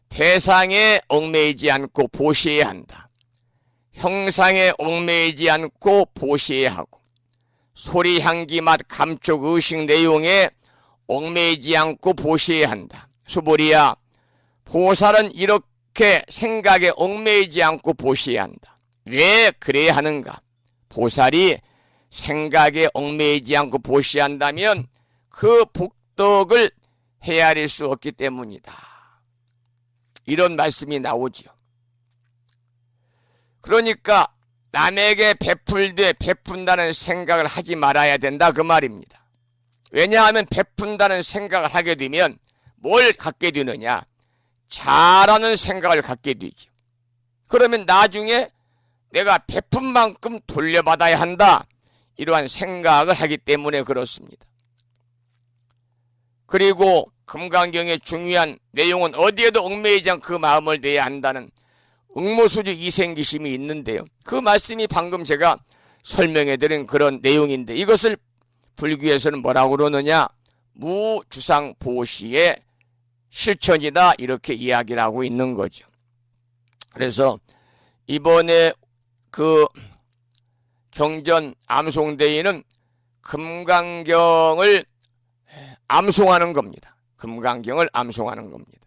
Speaker 2: 대상에 얽매이지 않고 보시해야 한다. 형상에 얽매이지 않고 보시해야 하고 소리, 향기, 맛, 감촉, 의식, 내용에 얽매이지 않고 보시해야 한다. 수보리야, 보살은 이렇게 생각에 얽매이지 않고 보시해야 한다. 왜 그래야 하는가? 보살이 생각에 얽매이지 않고 보시한다면 그 복덕을 헤아릴 수 없기 때문이다. 이런 말씀이 나오지요. 그러니까 남에게 베푼다는 생각을 하지 말아야 된다, 그 말입니다. 왜냐하면 베푼다는 생각을 하게 되면 뭘 갖게 되느냐? 잘하는 생각을 갖게 되죠. 그러면 나중에 내가 베푼 만큼 돌려받아야 한다, 이러한 생각을 하기 때문에 그렇습니다. 그리고 금강경의 중요한 내용은 어디에도 얽매이지 않고 그 마음을 내야 한다는 응모수주 이생기심이 있는데요, 그 말씀이 방금 제가 설명해드린 그런 내용인데 이것을 불교에서는 뭐라고 그러느냐? 무주상보시의 실천이다, 이렇게 이야기를 하고 있는 거죠. 그래서 이번에 그 경전 암송대회는 금강경을 암송하는 겁니다. 금강경을 암송하는 겁니다.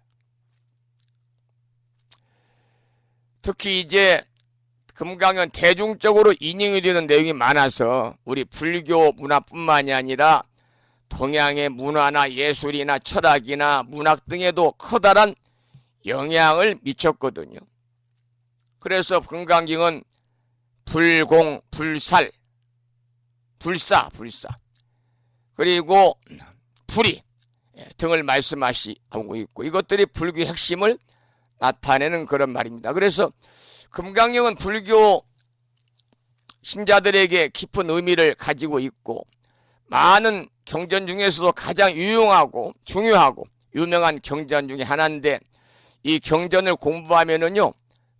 Speaker 2: 특히 이제 금강경 대중적으로 인용이 되는 내용이 많아서 우리 불교 문화뿐만이 아니라 동양의 문화나 예술이나 철학이나 문학 등에도 커다란 영향을 미쳤거든요. 그래서 금강경은 불공, 불살, 불사 그리고 불이 등을 말씀하시고 있고 이것들이 불교의 핵심을 나타내는 그런 말입니다. 그래서 금강경은 불교 신자들에게 깊은 의미를 가지고 있고 많은 경전 중에서도 가장 유용하고 중요하고 유명한 경전 중에 하나인데 이 경전을 공부하면은요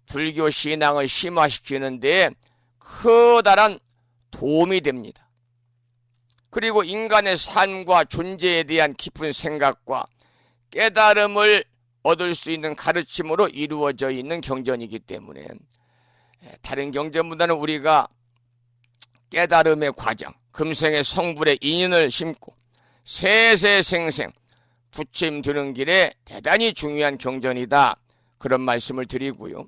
Speaker 2: 불교 신앙을 심화시키는 데 커다란 도움이 됩니다. 그리고 인간의 삶과 존재에 대한 깊은 생각과 깨달음을 얻을 수 있는 가르침으로 이루어져 있는 경전이기 때문에 다른 경전보다는 우리가 깨달음의 과정, 금생의 성불의 인연을 심고 세세생생 부처님 드는 길에 대단히 중요한 경전이다, 그런 말씀을 드리고요.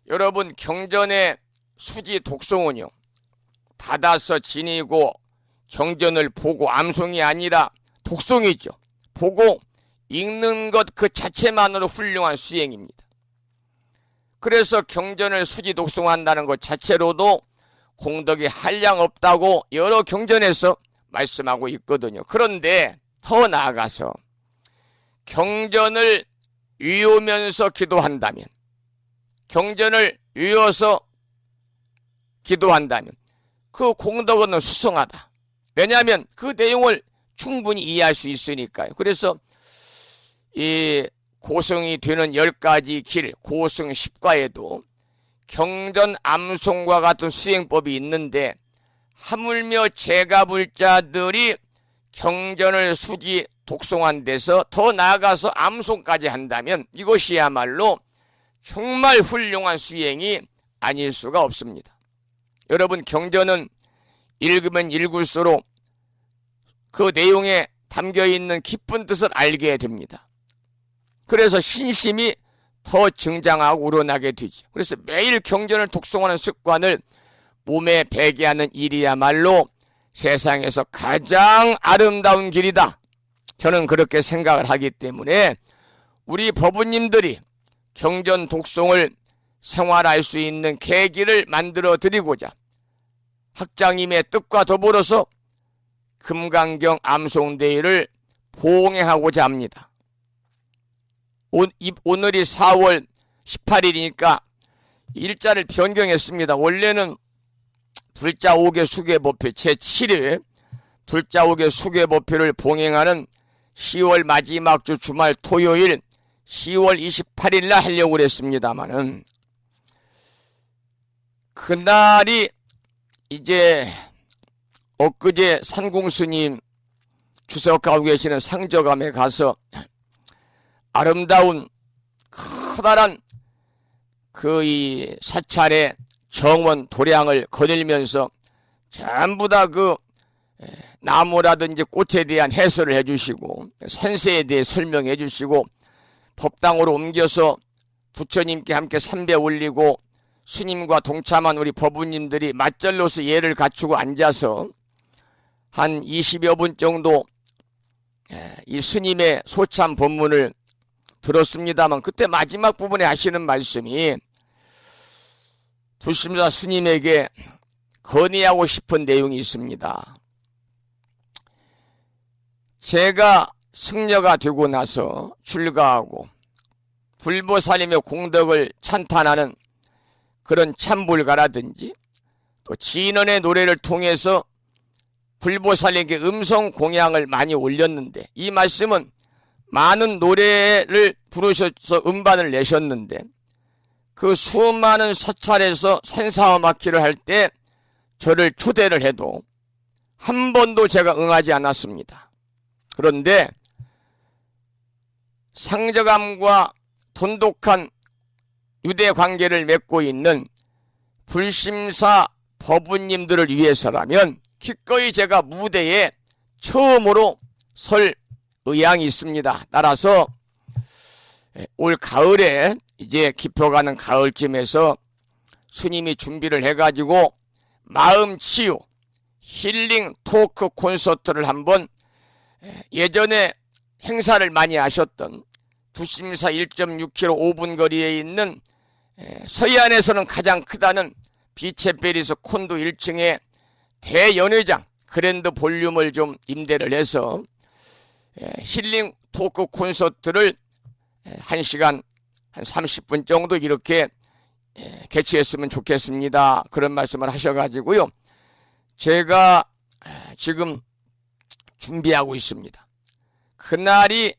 Speaker 2: 여러분, 경전의 수지 독송은요 받아서 지니고 경전을 보고 암송이 아니라 독송이죠. 보고 읽는 것 그 자체만으로 훌륭한 수행입니다. 그래서 경전을 수지 독송한다는 것 자체로도 공덕이 한량 없다고 여러 경전에서 말씀하고 있거든요. 그런데 더 나아가서 경전을 외우면서 기도한다면, 경전을 외워서 기도한다면 그 공덕은 수성하다. 왜냐하면 그 내용을 충분히 이해할 수 있으니까요. 그래서 이 고성이 되는 10가지 길, 고성 10과에도 경전 암송과 같은 수행법이 있는데 하물며 제가불자들이 경전을 수지 독송한 데서 더 나아가서 암송까지 한다면 이것이야말로 정말 훌륭한 수행이 아닐 수가 없습니다. 여러분, 경전은 읽으면 읽을수록 그 내용에 담겨있는 깊은 뜻을 알게 됩니다. 그래서 신심이 더 증장하고 우러나게 되죠. 그래서 매일 경전을 독송하는 습관을 몸에 배게 하는 일이야말로 세상에서 가장 아름다운 길이다. 저는 그렇게 생각을 하기 때문에 우리 법우님들이 경전 독송을 생활할 수 있는 계기를 만들어 드리고자 학장님의 뜻과 더불어서 금강경 암송대회를 봉행하고자 합니다. 오늘이 4월 18일이니까 일자를 변경했습니다. 원래는 불자 5개 수계법회 제7회 불자 5개 수계법회를 봉행하는 10월 마지막 주 주말 토요일 10월 28일 날 하려고 그랬습니다만은 그날이 이제 엊그제 산공스님 주석하고 계시는 상저감에 가서 아름다운 커다란 그 이 사찰의 정원 도량을 거닐면서 전부 다 그 나무라든지 꽃에 대한 해설을 해주시고 산세에 대해 설명해 주시고 법당으로 옮겨서 부처님께 함께 삼배 올리고 스님과 동참한 우리 법우님들이 맞절로서 예를 갖추고 앉아서 한 20여 분 정도 이 스님의 소참 법문을 들었습니다만 그때 마지막 부분에 하시는 말씀이 불심사 스님에게 건의하고 싶은 내용이 있습니다. 제가 승려가 되고 나서 출가하고 불보살님의 공덕을 찬탄하는 그런 참불가라든지 또 진언의 노래를 통해서 불보살님께 음성 공양을 많이 올렸는데 이 말씀은 많은 노래를 부르셔서 음반을 내셨는데 그 수많은 사찰에서 산사음악회를 할 때 저를 초대를 해도 한 번도 제가 응하지 않았습니다. 그런데 상저감과 돈독한 유대 관계를 맺고 있는 불심사 법우님들을 위해서라면 기꺼이 제가 무대에 처음으로 설 의향이 있습니다. 따라서 올 가을에 이제 깊어가는 가을쯤에서 스님이 준비를 해가지고 마음치유 힐링 토크 콘서트를 한번 예전에 행사를 많이 하셨던 부심사 1.6km 5분 거리에 있는 서해안에서는 가장 크다는 비체페리스 콘도 1층에 대연회장 그랜드 볼륨을 좀 임대를 해서 힐링 토크 콘서트를 1시간 한 30분 정도 이렇게 개최했으면 좋겠습니다. 그런 말씀을 하셔가지고요. 제가 지금 준비하고 있습니다. 그날이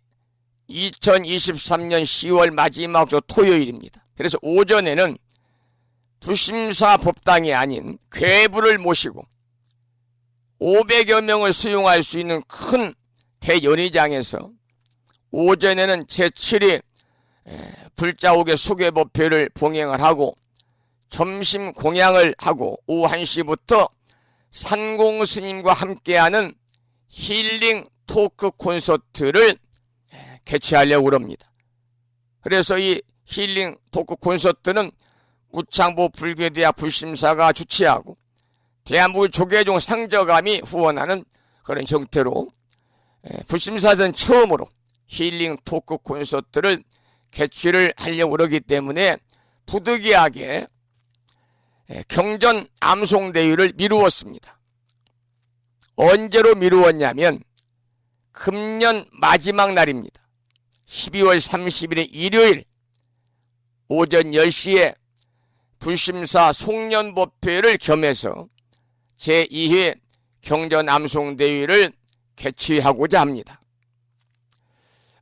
Speaker 2: 2023년 10월 마지막 주 토요일입니다. 그래서 오전에는 부심사 법당이 아닌 괴부를 모시고 500여 명을 수용할 수 있는 큰 대연회장에서 오전에는 제7회 불자옥의 수계법회를 봉행을 하고 점심 공양을 하고 오후 1시부터 산공스님과 함께하는 힐링 토크 콘서트를 개최하려고 합니다. 그래서 이 힐링 토크 콘서트는 우창보 불교대학 불심사가 주최하고 대한민국 조계종 상저감이 후원하는 그런 형태로 불심사는 처음으로 힐링 토크 콘서트를 개최를 하려고 그러기 때문에 부득이하게 경전 암송대회를 미루었습니다. 언제로 미루었냐면 금년 마지막 날입니다. 12월 30일의 일요일 오전 10시에 불심사 송년법회를 겸해서 제2회 경전 암송대회를 개최하고자 합니다.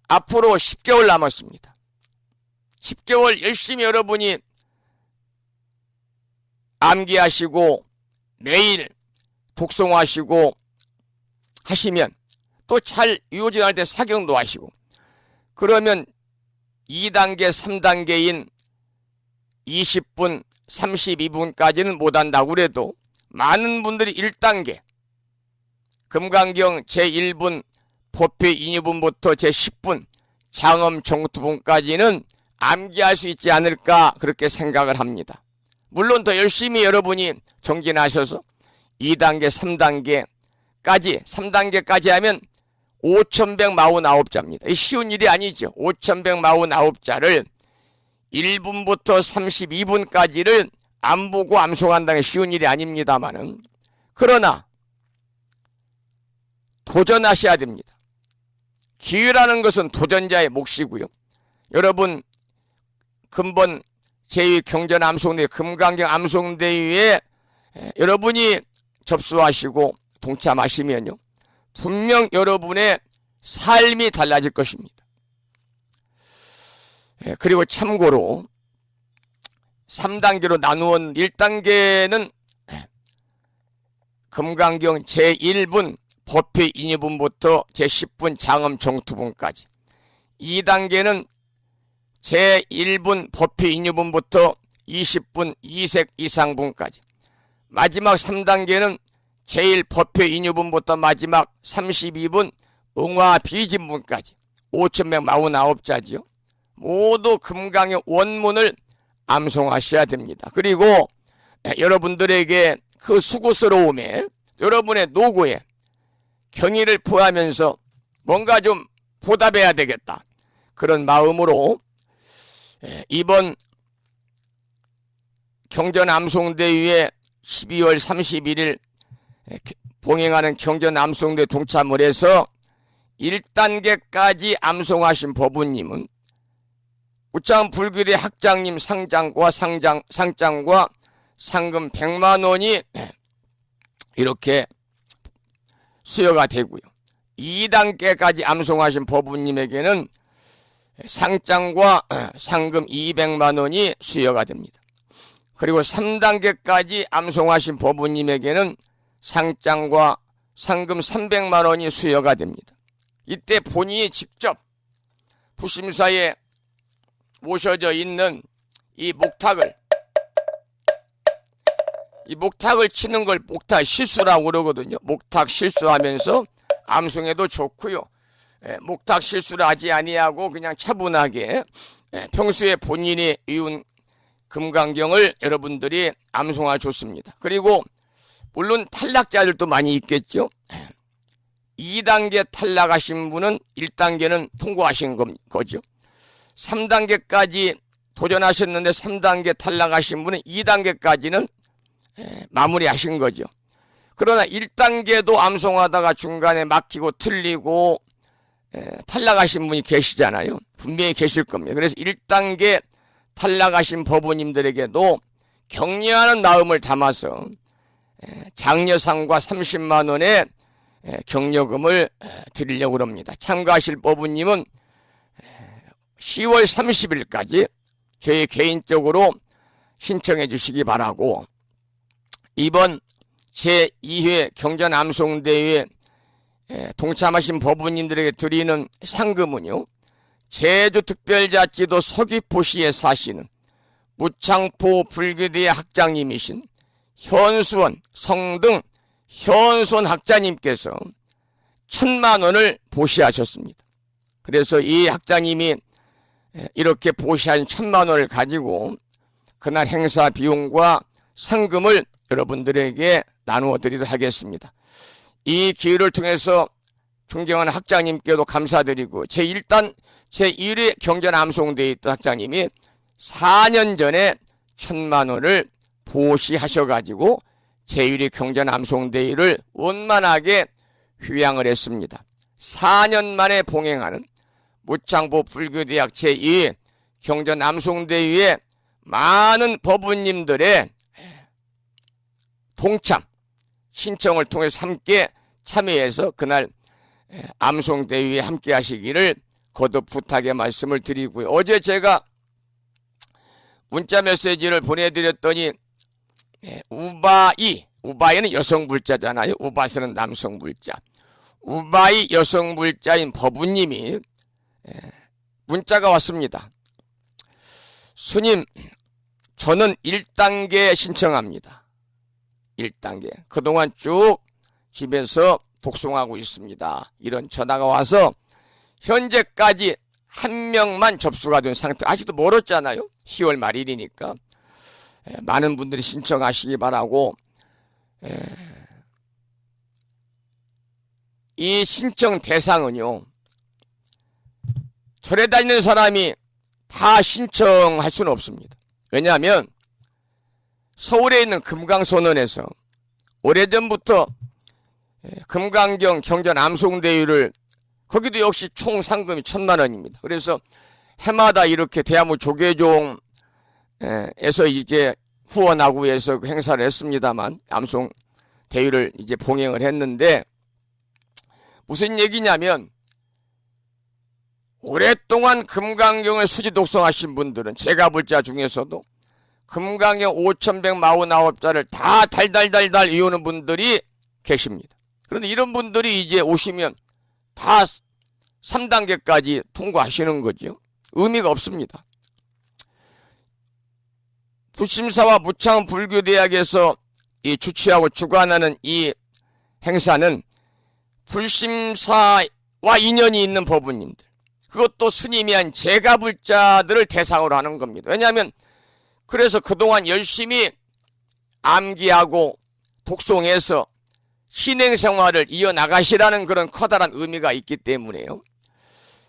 Speaker 2: 앞으로 10개월 남았습니다. 10개월 열심히 여러분이 암기하시고 매일 독송하시고 하시면 또 잘 유효진할 때 사경도 하시고 그러면 2단계 3단계인 20분 32분까지는 못한다고 그래도 많은 분들이 1단계 금강경 제1분 법회 2부분부터 제10분 장엄 정투분까지는 암기할 수 있지 않을까 그렇게 생각을 합니다. 물론 더 열심히 여러분이 정진하셔서 2단계 3단계까지 3단계까지 하면 5149자입니다. 쉬운 일이 아니죠. 5149자를 1분부터 32분까지를 안 보고 암송한다는 게 쉬운 일이 아닙니다만은, 그러나 도전하셔야 됩니다. 기회라는 것은 도전자의 몫이고요. 여러분, 근본 제2 경전 암송대회, 금강경 암송대회에 여러분이 접수하시고 동참하시면요, 분명 여러분의 삶이 달라질 것입니다. 그리고 참고로 3단계로 나누은 1단계는 금강경 제1분 법회 인유분부터 제10분 장엄 정투분까지, 2단계는 제1분 법회 인유분부터 20분 이색 이상분까지, 마지막 3단계는 제1법회 인유분부터 마지막 32분 응화 비진분까지 5149자지요. 모두 금강의 원문을 암송하셔야 됩니다. 그리고 여러분들에게 그 수고스러움에, 여러분의 노고에 경의를 표하면서 뭔가 좀 보답해야 되겠다, 그런 마음으로 이번 경전 암송대회에 12월 31일 봉행하는 경전 암송대 동참을 해서 1단계까지 암송하신 법우님은 우창 불교대 학장님 상장과 상금 100만 원이 이렇게 수여가 되고요. 2단계까지 암송하신 법우님에게는 상장과 상금 200만 원이 수여가 됩니다. 그리고 3단계까지 암송하신 법우님에게는 상장과 상금 300만 원이 수여가 됩니다. 이때 본인이 직접 부심사에 모셔져 있는 이 목탁을 치는 걸 목탁 실수라고 그러거든요. 목탁 실수하면서 암송해도 좋고요. 목탁 실수를 하지 아니하고 그냥 차분하게 평소에 본인이 외운 금강경을 여러분들이 암송하 좋습니다. 그리고 물론 탈락자들도 많이 있겠죠. 2단계 탈락하신 분은 1단계는 통과하신 거죠. 3단계까지 도전하셨는데 3단계 탈락하신 분은 2단계까지는 마무리하신 거죠. 그러나 1단계도 암송하다가 중간에 막히고 틀리고 탈락하신 분이 계시잖아요. 분명히 계실 겁니다. 그래서 1단계 탈락하신 법우님들에게도 격려하는 마음을 담아서 장려상과 30만 원의 격려금을 드리려고 합니다. 참가하실 법우님은 10월 30일까지 저희 개인적으로 신청해 주시기 바라고, 이번 제2회 경전 암송대회에 동참하신 법우님들에게 드리는 상금은요, 제주특별자치도 서귀포시에 사시는 무창포 불교대의 학장님이신 현수원 성등 현수원 학자님께서 1000만 원을 보시하셨습니다. 그래서 이 학자님이 이렇게 보시한 1000만 원을 가지고 그날 행사 비용과 상금을 여러분들에게 나누어 드리도록 하겠습니다. 이 기회를 통해서 존경하는 학장님께도 감사드리고, 제1회 경전 암송대회 있던 학장님이 4년 전에 1000만 원을 보시하셔가지고 제1회 경전 암송대회를 원만하게 휴양을 했습니다. 4년 만에 봉행하는 무창포 불교대학 제2회 경전 암송대회에 많은 법우님들의 동참 신청을 통해서 함께 참여해서 그날 암송대회에 함께 하시기를 거듭 부탁의 말씀을 드리고요. 어제 제가 문자 메시지를 보내드렸더니 우바이는 여성 불자잖아요. 우바스는 남성 불자. 우바이 여성 불자인 법우님이 문자가 왔습니다. 스님, 저는 1단계 신청합니다. 1단계. 그동안 쭉 집에서 독송하고 있습니다. 이런 전화가 와서 현재까지 한 명만 접수가 된 상태. 아직도 멀었잖아요. 10월 말일이니까. 많은 분들이 신청하시기 바라고 이 신청 대상은요, 절에 다니는 사람이 다 신청할 수는 없습니다. 왜냐하면 서울에 있는 금강선원에서 오래전부터 금강경 경전 암송대회를, 거기도 역시 총 상금이 1,000만 원입니다. 그래서 해마다 이렇게 대한민국 조계종에서 이제 후원하고 해서 행사를 했습니다만, 암송 대회를 이제 봉행을 했는데, 무슨 얘기냐면 오랫동안 금강경을 수지 독송하신 분들은, 제가 볼 자 중에서도 금강경 5,149자를 다 달달달달 외우는 분들이 계십니다. 그런데 이런 분들이 이제 오시면 다 3단계까지 통과하시는 거죠. 의미가 없습니다. 불심사와 무창불교대학에서 이 주최하고 주관하는 이 행사는 불심사와 인연이 있는 법부님들, 그것도 스님이 한 제가불자들을 대상으로 하는 겁니다. 왜냐하면 그래서 그동안 열심히 암기하고 독송해서 신행생활을 이어나가시라는 그런 커다란 의미가 있기 때문에요.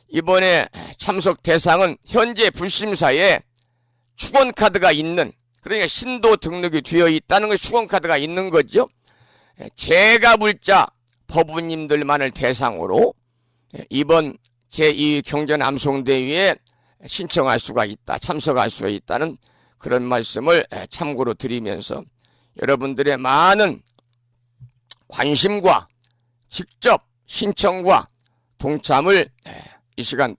Speaker 2: 이번에 참석 대상은 현재 불심사에 축원카드가 있는, 그러니까 신도 등록이 되어 있다는 것이 축원카드가 있는 거죠. 제가불자 법부님들만을 대상으로 이번 제2 경전암송대회에 신청할 수가 있다, 참석할 수가 있다는 그런 말씀을 참고로 드리면서 여러분들의 많은 관심과 직접 신청과 동참을 이 시간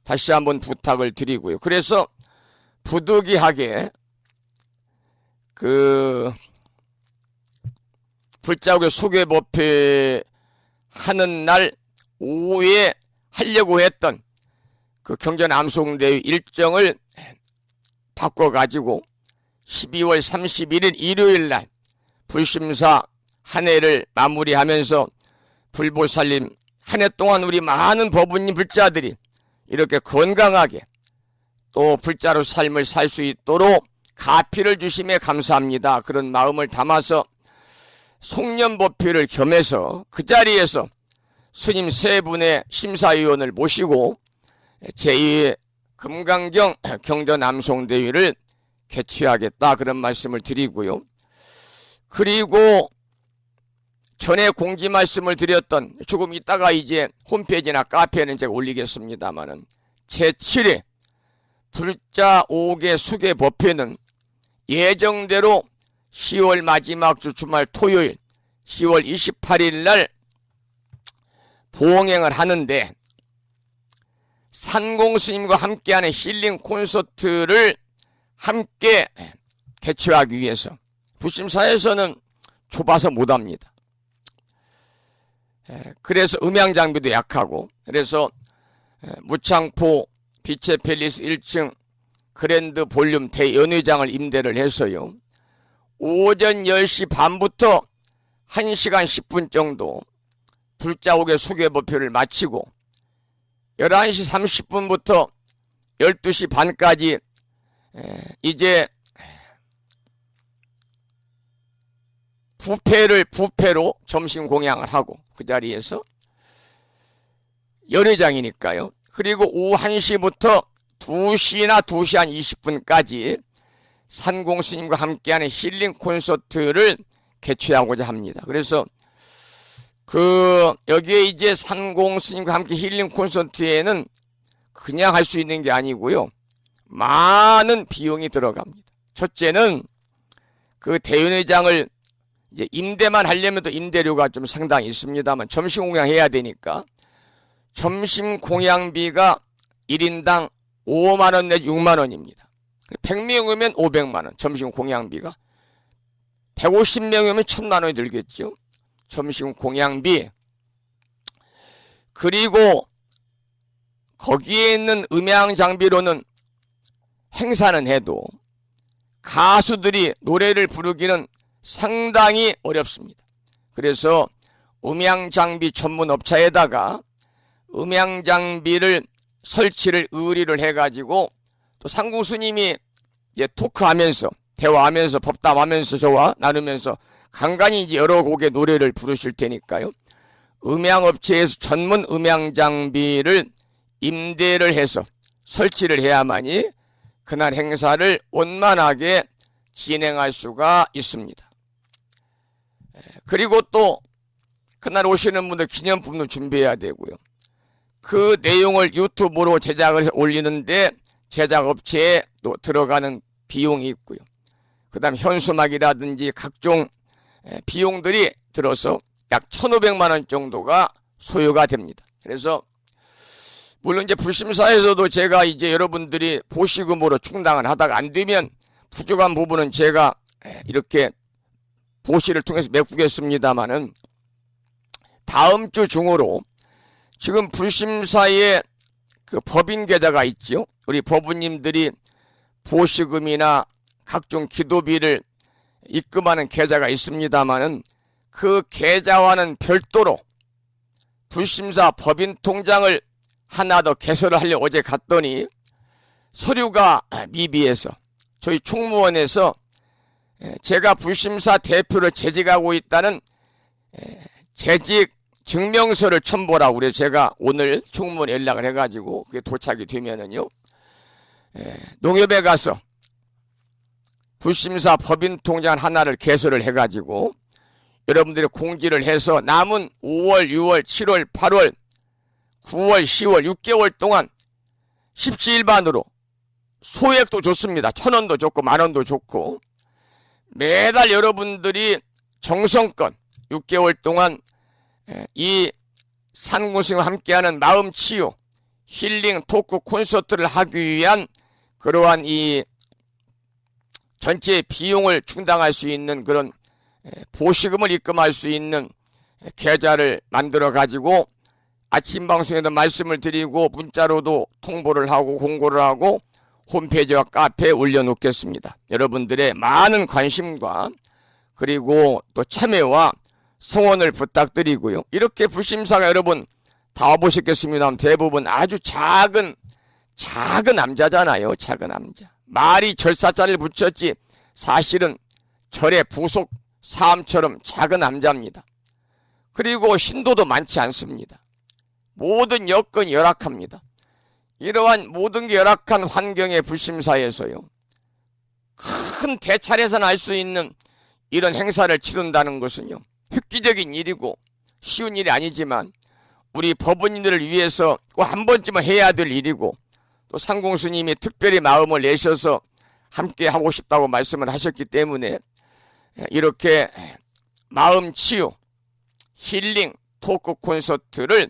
Speaker 2: 다시 한번 부탁을 드리고요. 그래서 부득이하게 그 불자국의 수괴법회 하는 날 오후에 하려고 했던 그 경전암송대회 일정을 바꿔가지고 12월 31일 일요일날 불심사 한 해를 마무리하면서 불보살님 한 해 동안 우리 많은 법부님 불자들이 이렇게 건강하게 또 불자로 삶을 살 수 있도록 가피를 주심에 감사합니다. 그런 마음을 담아서 송년법회를 겸해서 그 자리에서 스님 세 분의 심사위원을 모시고 제2 금강경 경전암송대회를 개최하겠다, 그런 말씀을 드리고요. 그리고 전에 공지 말씀을 드렸던, 조금 이따가 이제 홈페이지나 카페에는 제가 올리겠습니다만은, 제7회 불자 5개 수계 법회는 예정대로 10월 마지막 주 주말 토요일 10월 28일 날 봉행을 하는데, 산공스님과 함께하는 힐링 콘서트를 함께 개최하기 위해서 불심사에서는 좁아서 못합니다. 그래서 음향 장비도 약하고, 그래서 무창포 빛의 팰리스 1층 그랜드 볼륨 대연회장을 임대를 해서요, 오전 10시 반부터 1시간 10분 정도 불자옥의 수계법회를 마치고 11시 30분부터 12시 반까지 이제 부패로 점심 공양을 하고, 그 자리에서 연회장이니까요. 그리고 오후 1시부터 2시나 2시 한 20분까지 산공스님과 함께하는 힐링 콘서트를 개최하고자 합니다. 그래서 여기에 이제 산공스님과 함께 힐링 콘서트에는 그냥 할 수 있는 게 아니고요, 많은 비용이 들어갑니다. 첫째는 그 대연회장을 이제 임대만 하려면 또 임대료가 좀 상당히 있습니다만, 점심 공양해야 되니까 점심 공양비가 1인당 5만원 내지 6만원입니다. 100명이면 500만원 점심 공양비가, 150명이면 1000만원이 들겠죠. 점심 공양비. 그리고 거기에 있는 음향 장비로는 행사는 해도 가수들이 노래를 부르기는 상당히 어렵습니다. 그래서 음향 장비 전문 업체에다가 음향 장비를 설치를 의뢰를 해가지고, 또 상공 스님이 이제 토크하면서 대화하면서 법담하면서 저와 나누면서 간간히 이제 여러 곡의 노래를 부르실 테니까요, 음향업체에서 전문 음향 장비를 임대를 해서 설치를 해야만이 그날 행사를 원만하게 진행할 수가 있습니다. 그리고 또 그날 오시는 분들 기념품도 준비해야 되고요. 그 내용을 유튜브로 제작을 해서 올리는데 제작업체에 또 들어가는 비용이 있고요. 그 다음 현수막이라든지 각종 비용들이 들어서 약 1,500만 원 정도가 소요가 됩니다. 그래서 물론 이제 불심사에서도 제가 이제 여러분들이 보시금으로 충당을 하다가 안 되면 부족한 부분은 제가 이렇게 보시를 통해서 메꾸겠습니다만은 다음 주 중으로 지금 불심사에 그 법인 계좌가 있죠. 우리 법부님들이 보시금이나 각종 기도비를 입금하는 계좌가 있습니다만은 그 계좌와는 별도로 불심사 법인 통장을 하나 더 개설을 하려고 어제 갔더니 서류가 미비해서 저희 총무원에서 제가 불심사 대표를 재직하고 있다는 재직 증명서를 첨부하라고 그래서 제가 오늘 총무원에 연락을 해가지고 그게 도착이 되면은요 농협에 가서 불심사 법인 통장 하나를 개설을 해가지고 여러분들이 공지를 해서 남은 5월, 6월, 7월, 8월, 9월, 10월 6개월 동안 십시일반으로 소액도 좋습니다. 1,000원도 좋고 10,000원도 좋고 매달 여러분들이 정성껏 6개월 동안 이 산군스님과 함께하는 마음치유 힐링 토크 콘서트를 하기 위한 그러한 이 전체 비용을 충당할 수 있는 그런 보시금을 입금할 수 있는 계좌를 만들어 가지고 아침 방송에도 말씀을 드리고 문자로도 통보를 하고 공고를 하고 홈페이지와 카페에 올려놓겠습니다. 여러분들의 많은 관심과 그리고 또 참여와 성원을 부탁드리고요. 이렇게 불심사가 여러분 다 와보셨겠습니다. 대부분 아주 작은 남자잖아요. 작은 남자. 말이 절사자를 붙였지 사실은 절의 부속 사암처럼 작은 남자입니다. 그리고 신도도 많지 않습니다. 모든 여건이 열악합니다. 이러한 모든 게 열악한 환경의 불심사에서요. 큰 대차례에서 날 수 있는 이런 행사를 치른다는 것은요. 획기적인 일이고 쉬운 일이 아니지만 우리 법원님들을 위해서 꼭 한 번쯤은 해야 될 일이고 또 상공스님이 특별히 마음을 내셔서 함께 하고 싶다고 말씀을 하셨기 때문에 이렇게 마음치유 힐링 토크 콘서트를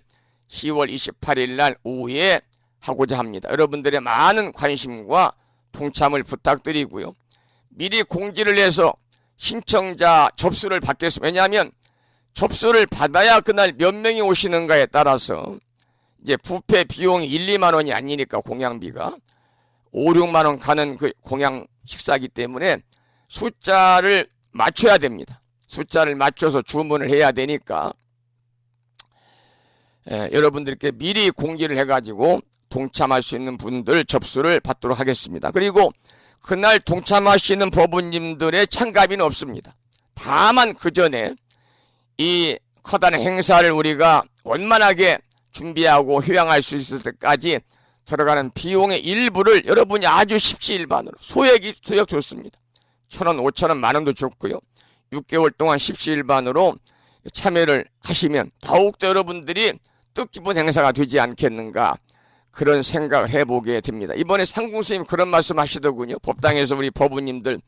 Speaker 2: 10월 28일 날 오후에 하고자 합니다. 여러분들의 많은 관심과 동참을 부탁드리고요. 미리 공지를 해서 신청자 접수를 받겠습니다. 왜냐하면 접수를 받아야 그날 몇 명이 오시는가에 따라서 이제 부페 비용이 1, 2만 원이 아니니까 공양비가 5, 6만 원 가는 그 공양 식사이기 때문에 숫자를 맞춰야 됩니다. 숫자를 맞춰서 주문을 해야 되니까 여러분들께 미리 공지를 해가지고 동참할 수 있는 분들 접수를 받도록 하겠습니다. 그리고 그날 동참하시는 법부님들의 참가비는 없습니다. 다만 그 전에 이 커다란 행사를 우리가 원만하게 준비하고 휴양할 수 있을 때까지 들어가는 비용의 일부를 여러분이 아주 십시일반으로 소액 좋습니다. 1,000원, 5,000원, 10,000원도 좋고요. 6개월 동안 십시일반으로 참여를 하시면 더욱더 여러분들이 뜻깊은 행사가 되지 않겠는가 그런 생각을 해보게 됩니다. 이번에 상궁스님 그런 말씀 하시더군요. 법당에서 우리 법부님들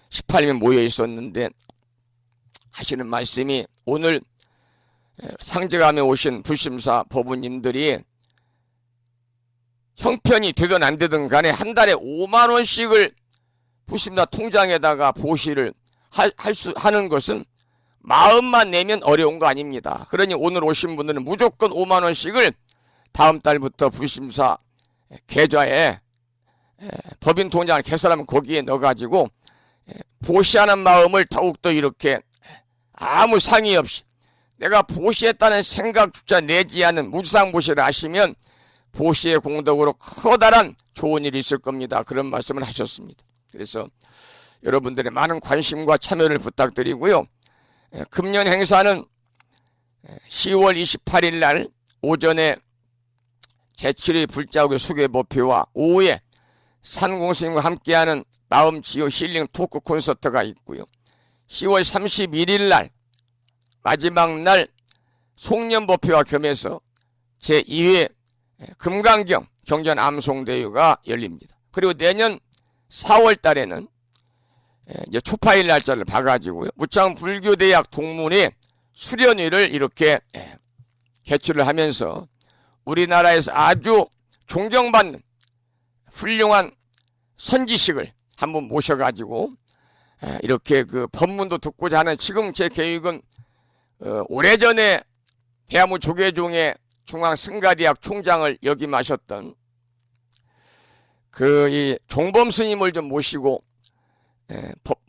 Speaker 2: 18명 모여 있었는데 하시는 말씀이 오늘 상제감에 오신 불심사 법부님들이 형편이 되든 안 되든 간에 한 달에 5만 원씩을 불심사 통장에다가 보시를 하는 것은 마음만 내면 어려운 거 아닙니다. 그러니 오늘 오신 분들은 무조건 5만 원씩을 다음 달부터 불심사 계좌에 법인 통장을 개설하면 거기에 넣어가지고 보시하는 마음을 더욱더 이렇게 아무 상의 없이 내가 보시했다는 생각조차 내지 않은 무상 보시를 하시면 보시의 공덕으로 커다란 좋은 일이 있을 겁니다. 그런 말씀을 하셨습니다. 그래서 여러분들의 많은 관심과 참여를 부탁드리고요. 금년 행사는 10월 28일 날 오전에 제7회 불자국의 수계 법회와 오후에 산공스님과 함께하는 마음치유 힐링 토크 콘서트가 있고요. 10월 31일 날 마지막 날 송년 법회와 겸해서 제2회 금강경 경전 암송대회가 열립니다. 그리고 내년 4월 달에는 이제 초파일 날짜를 봐가지고요. 무창불교대학 동문회 수련회를 이렇게 개최를 하면서 우리나라에서 아주 존경받는 훌륭한 선지식을 한번 모셔가지고 이렇게 그 법문도 듣고자 하는, 지금 제 계획은 오래전에 대한민국 조계종의 중앙승가대학 총장을 역임하셨던 그 이 종범 스님을 좀 모시고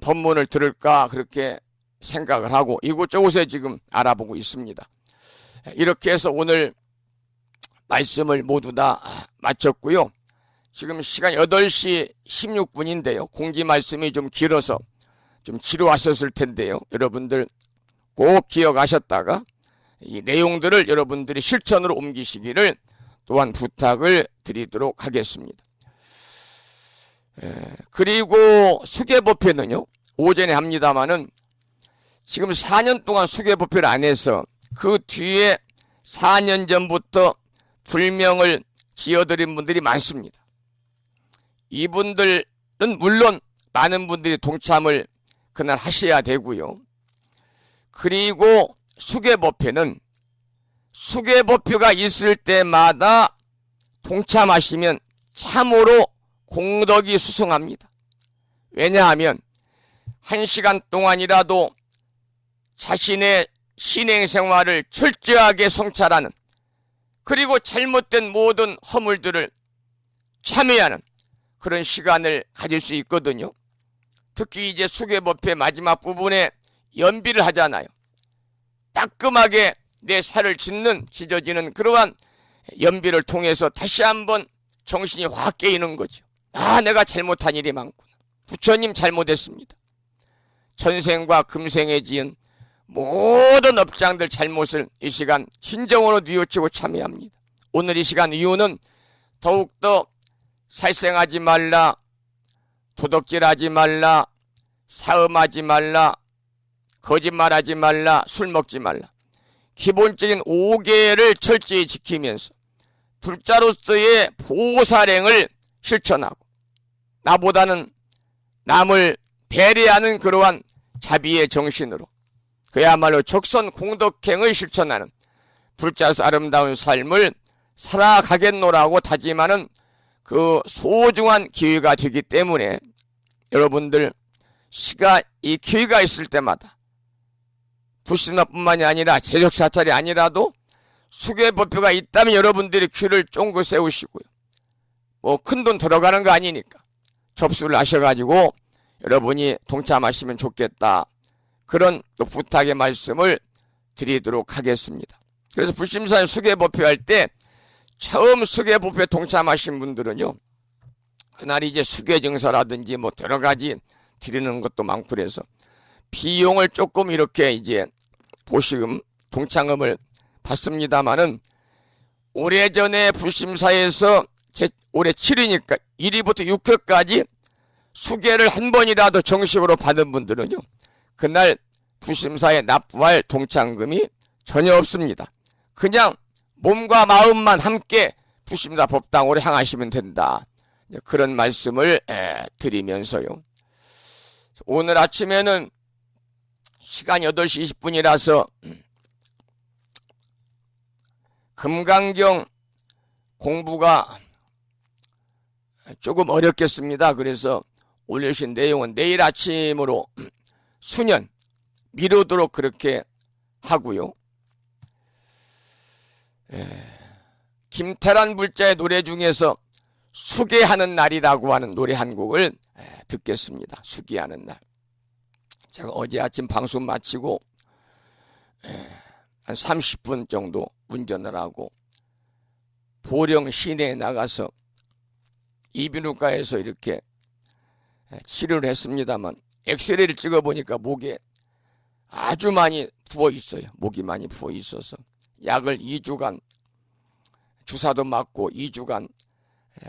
Speaker 2: 법문을 들을까 그렇게 생각을 하고 이곳저곳에 지금 알아보고 있습니다. 이렇게 해서 오늘 말씀을 모두 다 마쳤고요. 지금 시간 8시 16분인데요. 공지 말씀이 좀 길어서 좀 지루하셨을 텐데요. 여러분들 꼭 기억하셨다가 이 내용들을 여러분들이 실천으로 옮기시기를 또한 부탁을 드리도록 하겠습니다. 그리고 수계법회는요, 오전에 합니다마는 지금 4년 동안 수계법회를 안 해서 그 뒤에 4년 전부터 불명을 지어드린 분들이 많습니다. 이분들은 물론 많은 분들이 동참을 그날 하셔야 되고요. 그리고 수계법회는 수계법회가 있을 때마다 동참하시면 참으로 공덕이 수승합니다. 왜냐하면 1시간 동안이라도 자신의 신행생활을 철저하게 성찰하는, 그리고 잘못된 모든 허물들을 참여하는 그런 시간을 가질 수 있거든요. 특히 이제 수계법회 마지막 부분에 연비를 하잖아요. 따끔하게 내 살을 찢어지는 그러한 연비를 통해서 다시 한번 정신이 확 깨이는 거죠. 아, 내가 잘못한 일이 많구나. 부처님 잘못했습니다. 천생과 금생에 지은 모든 업장들 잘못을 이 시간 진정으로 뉘우치고 참여합니다. 오늘 이 시간 이유는 더욱더 살생하지 말라, 도덕질하지 말라, 사음하지 말라, 거짓말하지 말라, 술 먹지 말라. 기본적인 5개를 철저히 지키면서 불자로서의 보살행을 실천하고 나보다는 남을 배려하는 그러한 자비의 정신으로 그야말로 적선 공덕행을 실천하는 불자로서 아름다운 삶을 살아가겠노라고 다짐하는 그 소중한 기회가 되기 때문에 여러분들 이 기회가 있을 때마다 불신화뿐만이 아니라 제적사찰이 아니라도 수계법회가 있다면 여러분들이 귀를 쫑긋 세우시고요. 뭐 큰돈 들어가는 거 아니니까 접수를 하셔가지고 여러분이 동참하시면 좋겠다. 그런 또 부탁의 말씀을 드리도록 하겠습니다. 그래서 불심사의 수계법회 할 때 처음 수계법회 동참하신 분들은요, 그날 이제 수계증서라든지 뭐 여러 가지 드리는 것도 많고 그래서 비용을 조금 이렇게 이제 보시금 동참금을 받습니다마는 오래전에 불심사에서 올해 7위니까 1위부터 6회까지 수계를 한 번이라도 정식으로 받은 분들은요, 그날 불심사에 납부할 동참금이 전혀 없습니다. 그냥 몸과 마음만 함께 불심사 법당으로 향하시면 된다. 그런 말씀을 드리면서요. 오늘 아침에는 시간 8시 20분이라서 금강경 공부가 조금 어렵겠습니다. 그래서 올려주신 내용은 내일 아침으로 수년 미루도록 그렇게 하고요. 김태란 불자의 노래 중에서 수계하는 날이라고 하는 노래 한 곡을 듣겠습니다. 수계하는 날. 제가 어제 아침 방송 마치고 한 30분 정도 운전을 하고 보령 시내에 나가서 이비인후과에서 이렇게 치료를 했습니다만 엑스레이를 찍어보니까 목에 아주 많이 부어 있어요. 목이 많이 부어 있어서 약을 2주간 주사도 맞고 2주간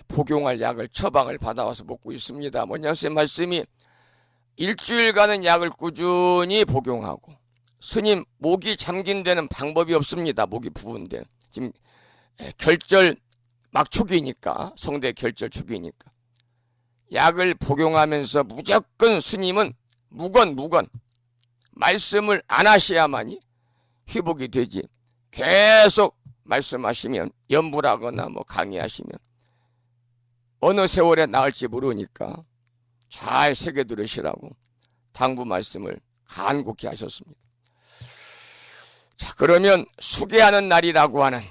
Speaker 2: 복용할 약을 처방을 받아와서 먹고 있습니다. 원장쌤 말씀이 일주일간은 약을 꾸준히 복용하고, 스님 목이 잠긴 데는 방법이 없습니다. 목이 부은 데는 지금 결절 막 초기니까, 성대 결절 초기니까 약을 복용하면서 무조건 스님은 무건 말씀을 안 하셔야만이 회복이 되지, 계속 말씀하시면 연불하거나 뭐 강의하시면 어느 세월에 나을지 모르니까 잘 새겨 들으시라고 당부 말씀을 간곡히 하셨습니다. 자, 그러면 수계하는 날이라고 하는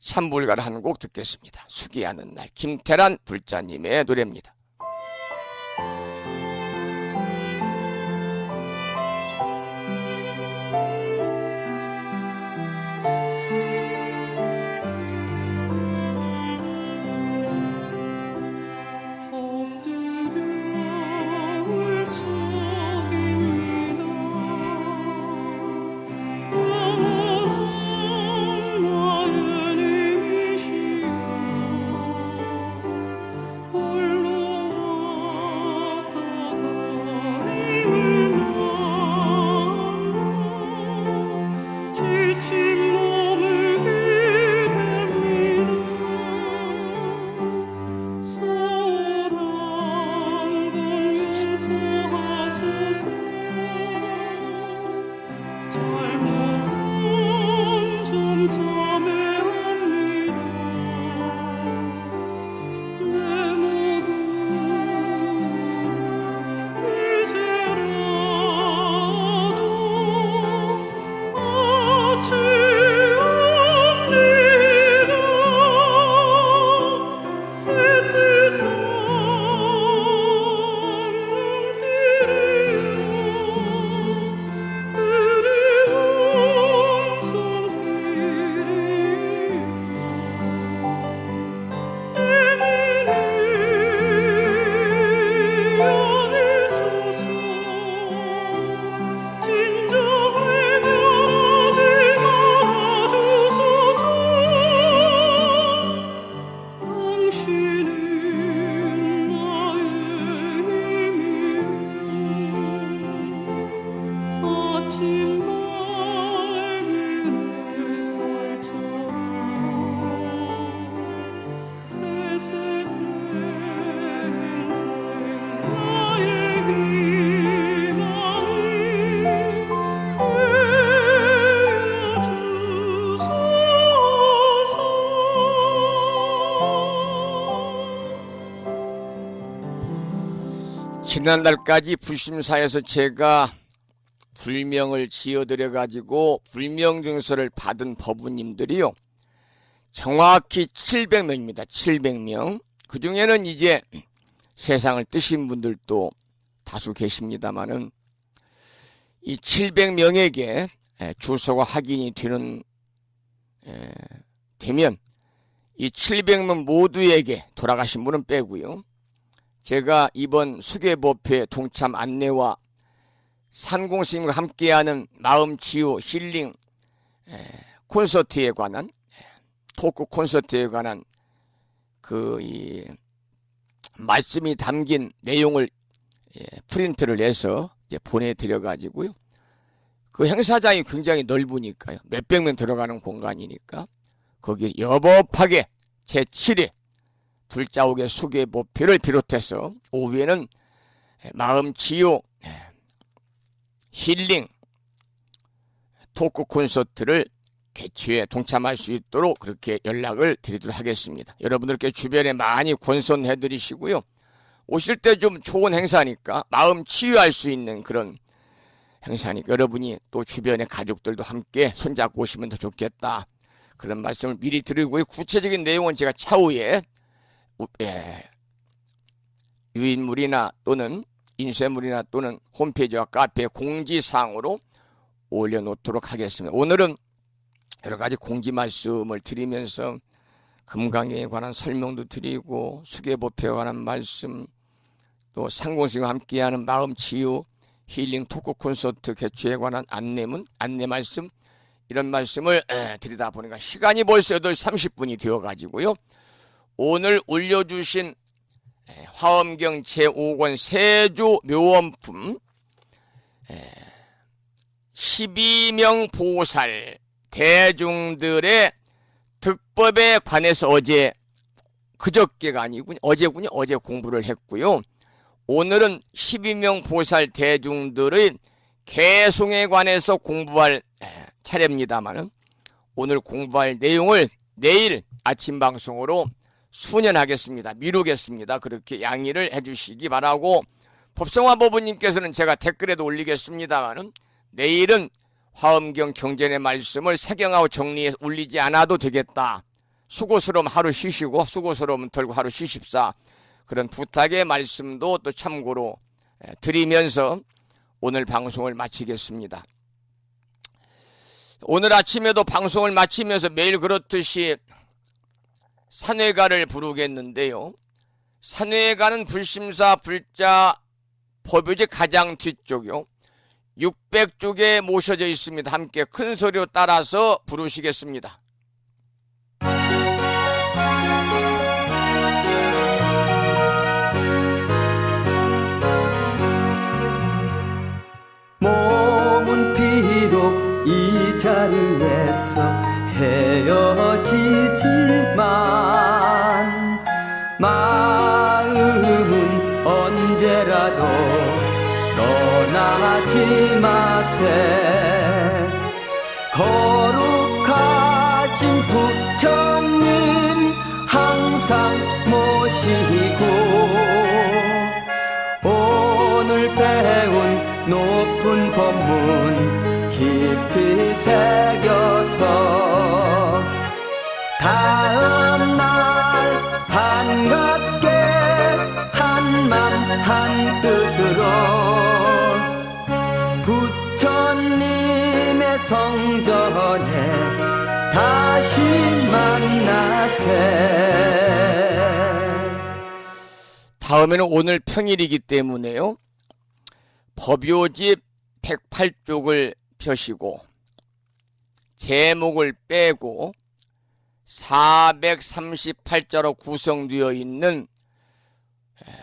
Speaker 2: 참불가를 한 곡 듣겠습니다. 수계하는 날, 김태란 불자님의 노래입니다. 지난달까지 불심사에서 제가 불명을 지어드려 가지고 불명증서를 받은 법우님들이요, 정확히 700명입니다. 700명. 그 중에는 이제 세상을 뜨신 분들도 다수 계십니다만은 이 700명에게 주소가 확인이 되면 이 700명 모두에게, 돌아가신 분은 빼고요, 제가 이번 수계법회 동참 안내와 산공스님과 함께하는 마음치유 힐링 콘서트에 관한, 토크 콘서트에 관한 이 말씀이 담긴 내용을 프린트를 해서 이제 보내드려 가지고요, 그 행사장이 굉장히 넓으니까요, 몇백 명 들어가는 공간이니까 거기 여법하게 제7회 불자옥의 수계법회를 비롯해서 오후에는 마음치유 힐링 토크 콘서트를 개최에 동참할 수 있도록 그렇게 연락을 드리도록 하겠습니다. 여러분들께 주변에 많이 권선해 드리시고요, 오실 때 좀 좋은 행사니까, 마음 치유할 수 있는 그런 행사니까 여러분이 또 주변의 가족들도 함께 손잡고 오시면 더 좋겠다, 그런 말씀을 미리 드리고요. 구체적인 내용은 제가 차후에 유인물이나 또는 인쇄물이나 또는 홈페이지와 카페 공지사항으로 올려놓도록 하겠습니다. 오늘은 여러 가지 공지 말씀을 드리면서 금강경에 관한 설명도 드리고, 수계법회에 관한 말씀, 또 상공스님과 함께하는 마음치유 힐링 토크 콘서트 개최에 관한 안내 말씀, 이런 말씀을 드리다 보니까 시간이 벌써 8시 30분이 되어가지고요. 오늘 올려주신 화엄경 제5권 세조 묘원품 12명 보살 대중들의 득법에 관해서 그저께가 아니군요. 어제군요. 어제 공부를 했고요. 오늘은 12명 보살 대중들의 개송에 관해서 공부할 차례입니다만 오늘 공부할 내용을 내일 아침 방송으로 수년하겠습니다. 미루겠습니다. 그렇게 양해를 해주시기 바라고, 법성화 법부님께서는 제가 댓글에도 올리겠습니다만 내일은 화엄경 경전의 말씀을 사경하고 정리해서 올리지 않아도 되겠다. 수고스러움 하루 쉬시고 수고스러움 털고 하루 쉬십사. 그런 부탁의 말씀도 또 참고로 드리면서 오늘 방송을 마치겠습니다. 오늘 아침에도 방송을 마치면서 매일 그렇듯이 산회가를 부르겠는데요. 산회가는 불심사 불자 법요제 가장 뒤쪽이요. 600쪽에 모셔져 있습니다. 함께 큰 소리로 따라서 부르시겠습니다.
Speaker 4: 몸은 비록 이 자리에서 헤어지지만 마음은 언제라도 떠나지 마세. 거룩하신 부처님 항상 모시고 오늘 배운 높은 법문 깊이 새겨서 다음날 반갑게 한맘 한뜻으로 부처님의 성전에 다시 만나세.
Speaker 2: 다음에는 오늘 평일이기 때문에요. 법요집 108쪽을 펴시고 제목을 빼고 438자로 구성되어 있는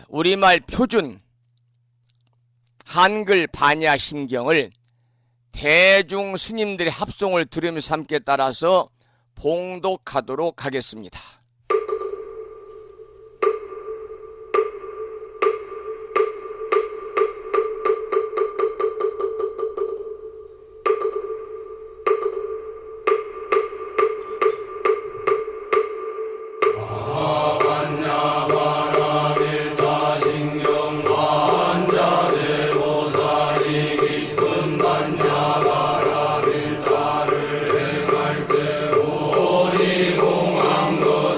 Speaker 2: 우리말 표준 한글 반야 심경을 대중 스님들의 합송을 들으면서 함께 따라서 봉독하도록 하겠습니다.
Speaker 3: 오니 공항도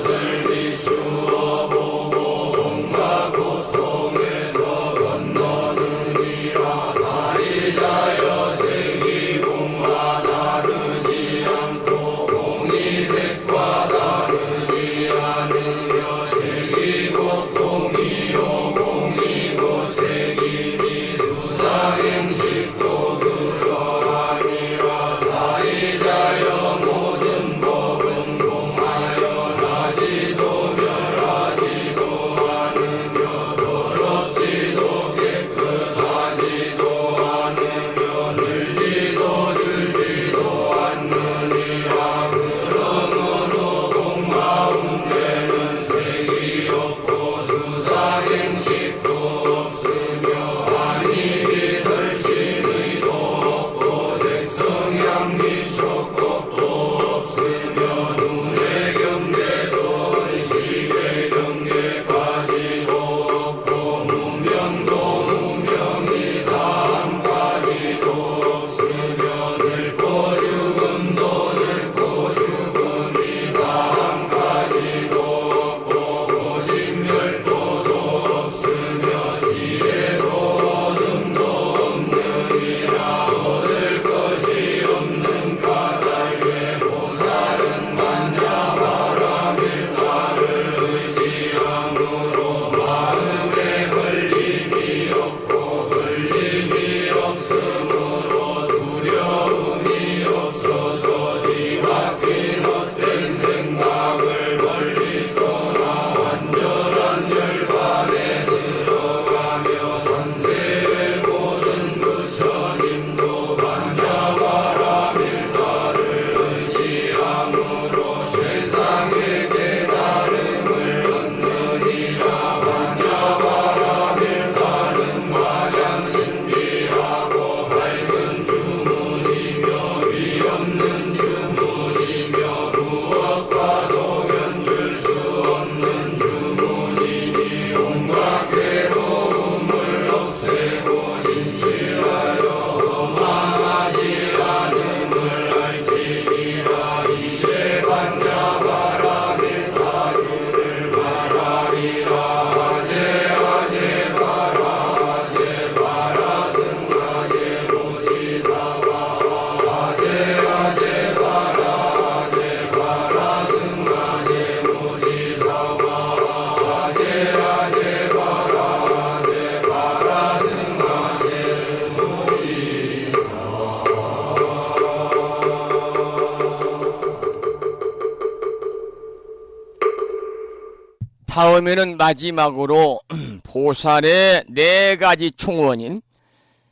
Speaker 2: 다음에는 마지막으로 보살의 4가지 총원인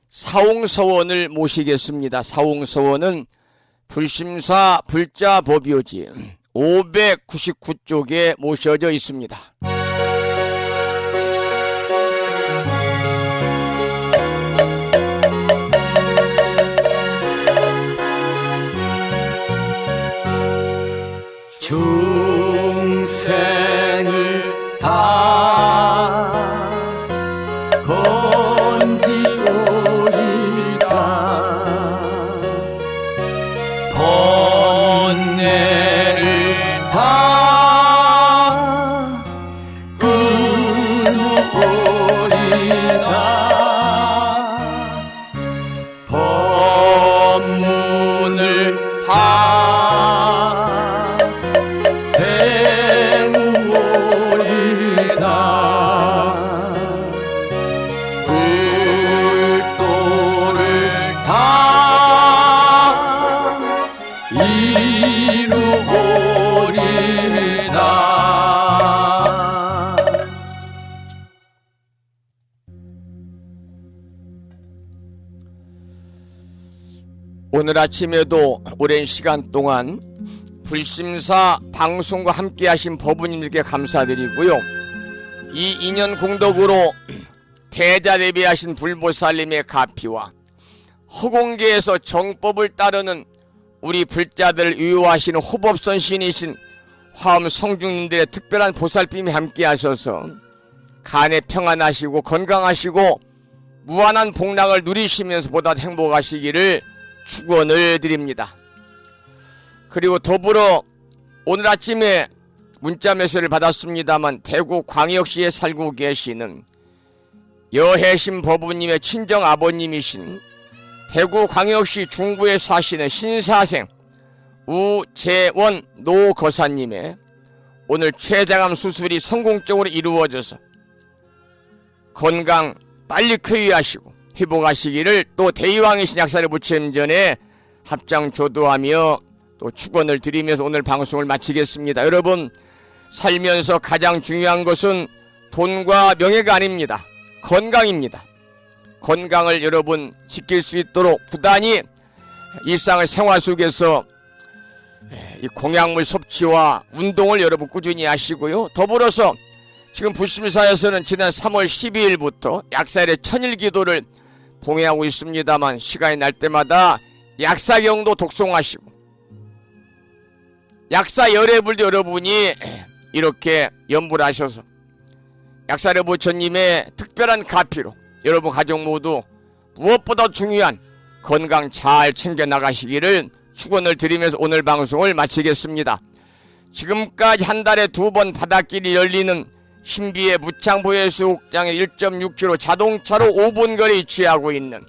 Speaker 2: 사홍서원을 모시겠습니다. 사홍서원은 불심사 불자법요지 599쪽에 모셔져 있습니다.
Speaker 4: 중생을 다 건지오리다 번뇌를 다 끊으오리다 법문을 다 배우오리다 불도를 다 이루오리다.
Speaker 2: 오늘 아침에도 오랜 시간 동안 불심사 방송과 함께 하신 법부님들께 감사드리고요. 이 인연 공덕으로 대자대비하신 불보살님의 가피와 허공계에서 정법을 따르는 우리 불자들을 유효하시는 호법선 신이신 화엄 성중님들의 특별한 보살핌이 함께 하셔서 간에 평안하시고 건강하시고 무한한 복락을 누리시면서 보다 행복하시기를 축원을 드립니다. 그리고 더불어 오늘 아침에 문자 메시지를 받았습니다만 대구 광역시에 살고 계시는 여해신 법부님의 친정 아버님이신 대구 광역시 중구에 사시는 신사생 우재원 노거사님의 오늘 췌장암 수술이 성공적으로 이루어져서 건강 빨리 쾌유하시고 회복하시기를 또 대의왕이신 약사를 부처님 전에 합장조도하며 또 축원을 드리면서 오늘 방송을 마치겠습니다. 여러분, 살면서 가장 중요한 것은 돈과 명예가 아닙니다. 건강입니다. 건강을 여러분 지킬 수 있도록 부단히 일상의 생활 속에서 이 공약물 섭취와 운동을 여러분 꾸준히 하시고요. 더불어서 지금 불심사에서는 지난 3월 12일부터 약사일의 천일기도를 봉해하고 있습니다만 시간이 날 때마다 약사경도 독송하시고 약사 열애불도 여러분이 이렇게 연불 하셔서 약사를 부처님의 특별한 가피로 여러분 가족 모두 무엇보다 중요한 건강 잘 챙겨 나가시기를 축원을 드리면서 오늘 방송을 마치겠습니다. 지금까지 한 달에 2번 바닷길이 열리는 신비의 무창보해수욕장에 1.6km 자동차로 5분 거리에 위치하고 있는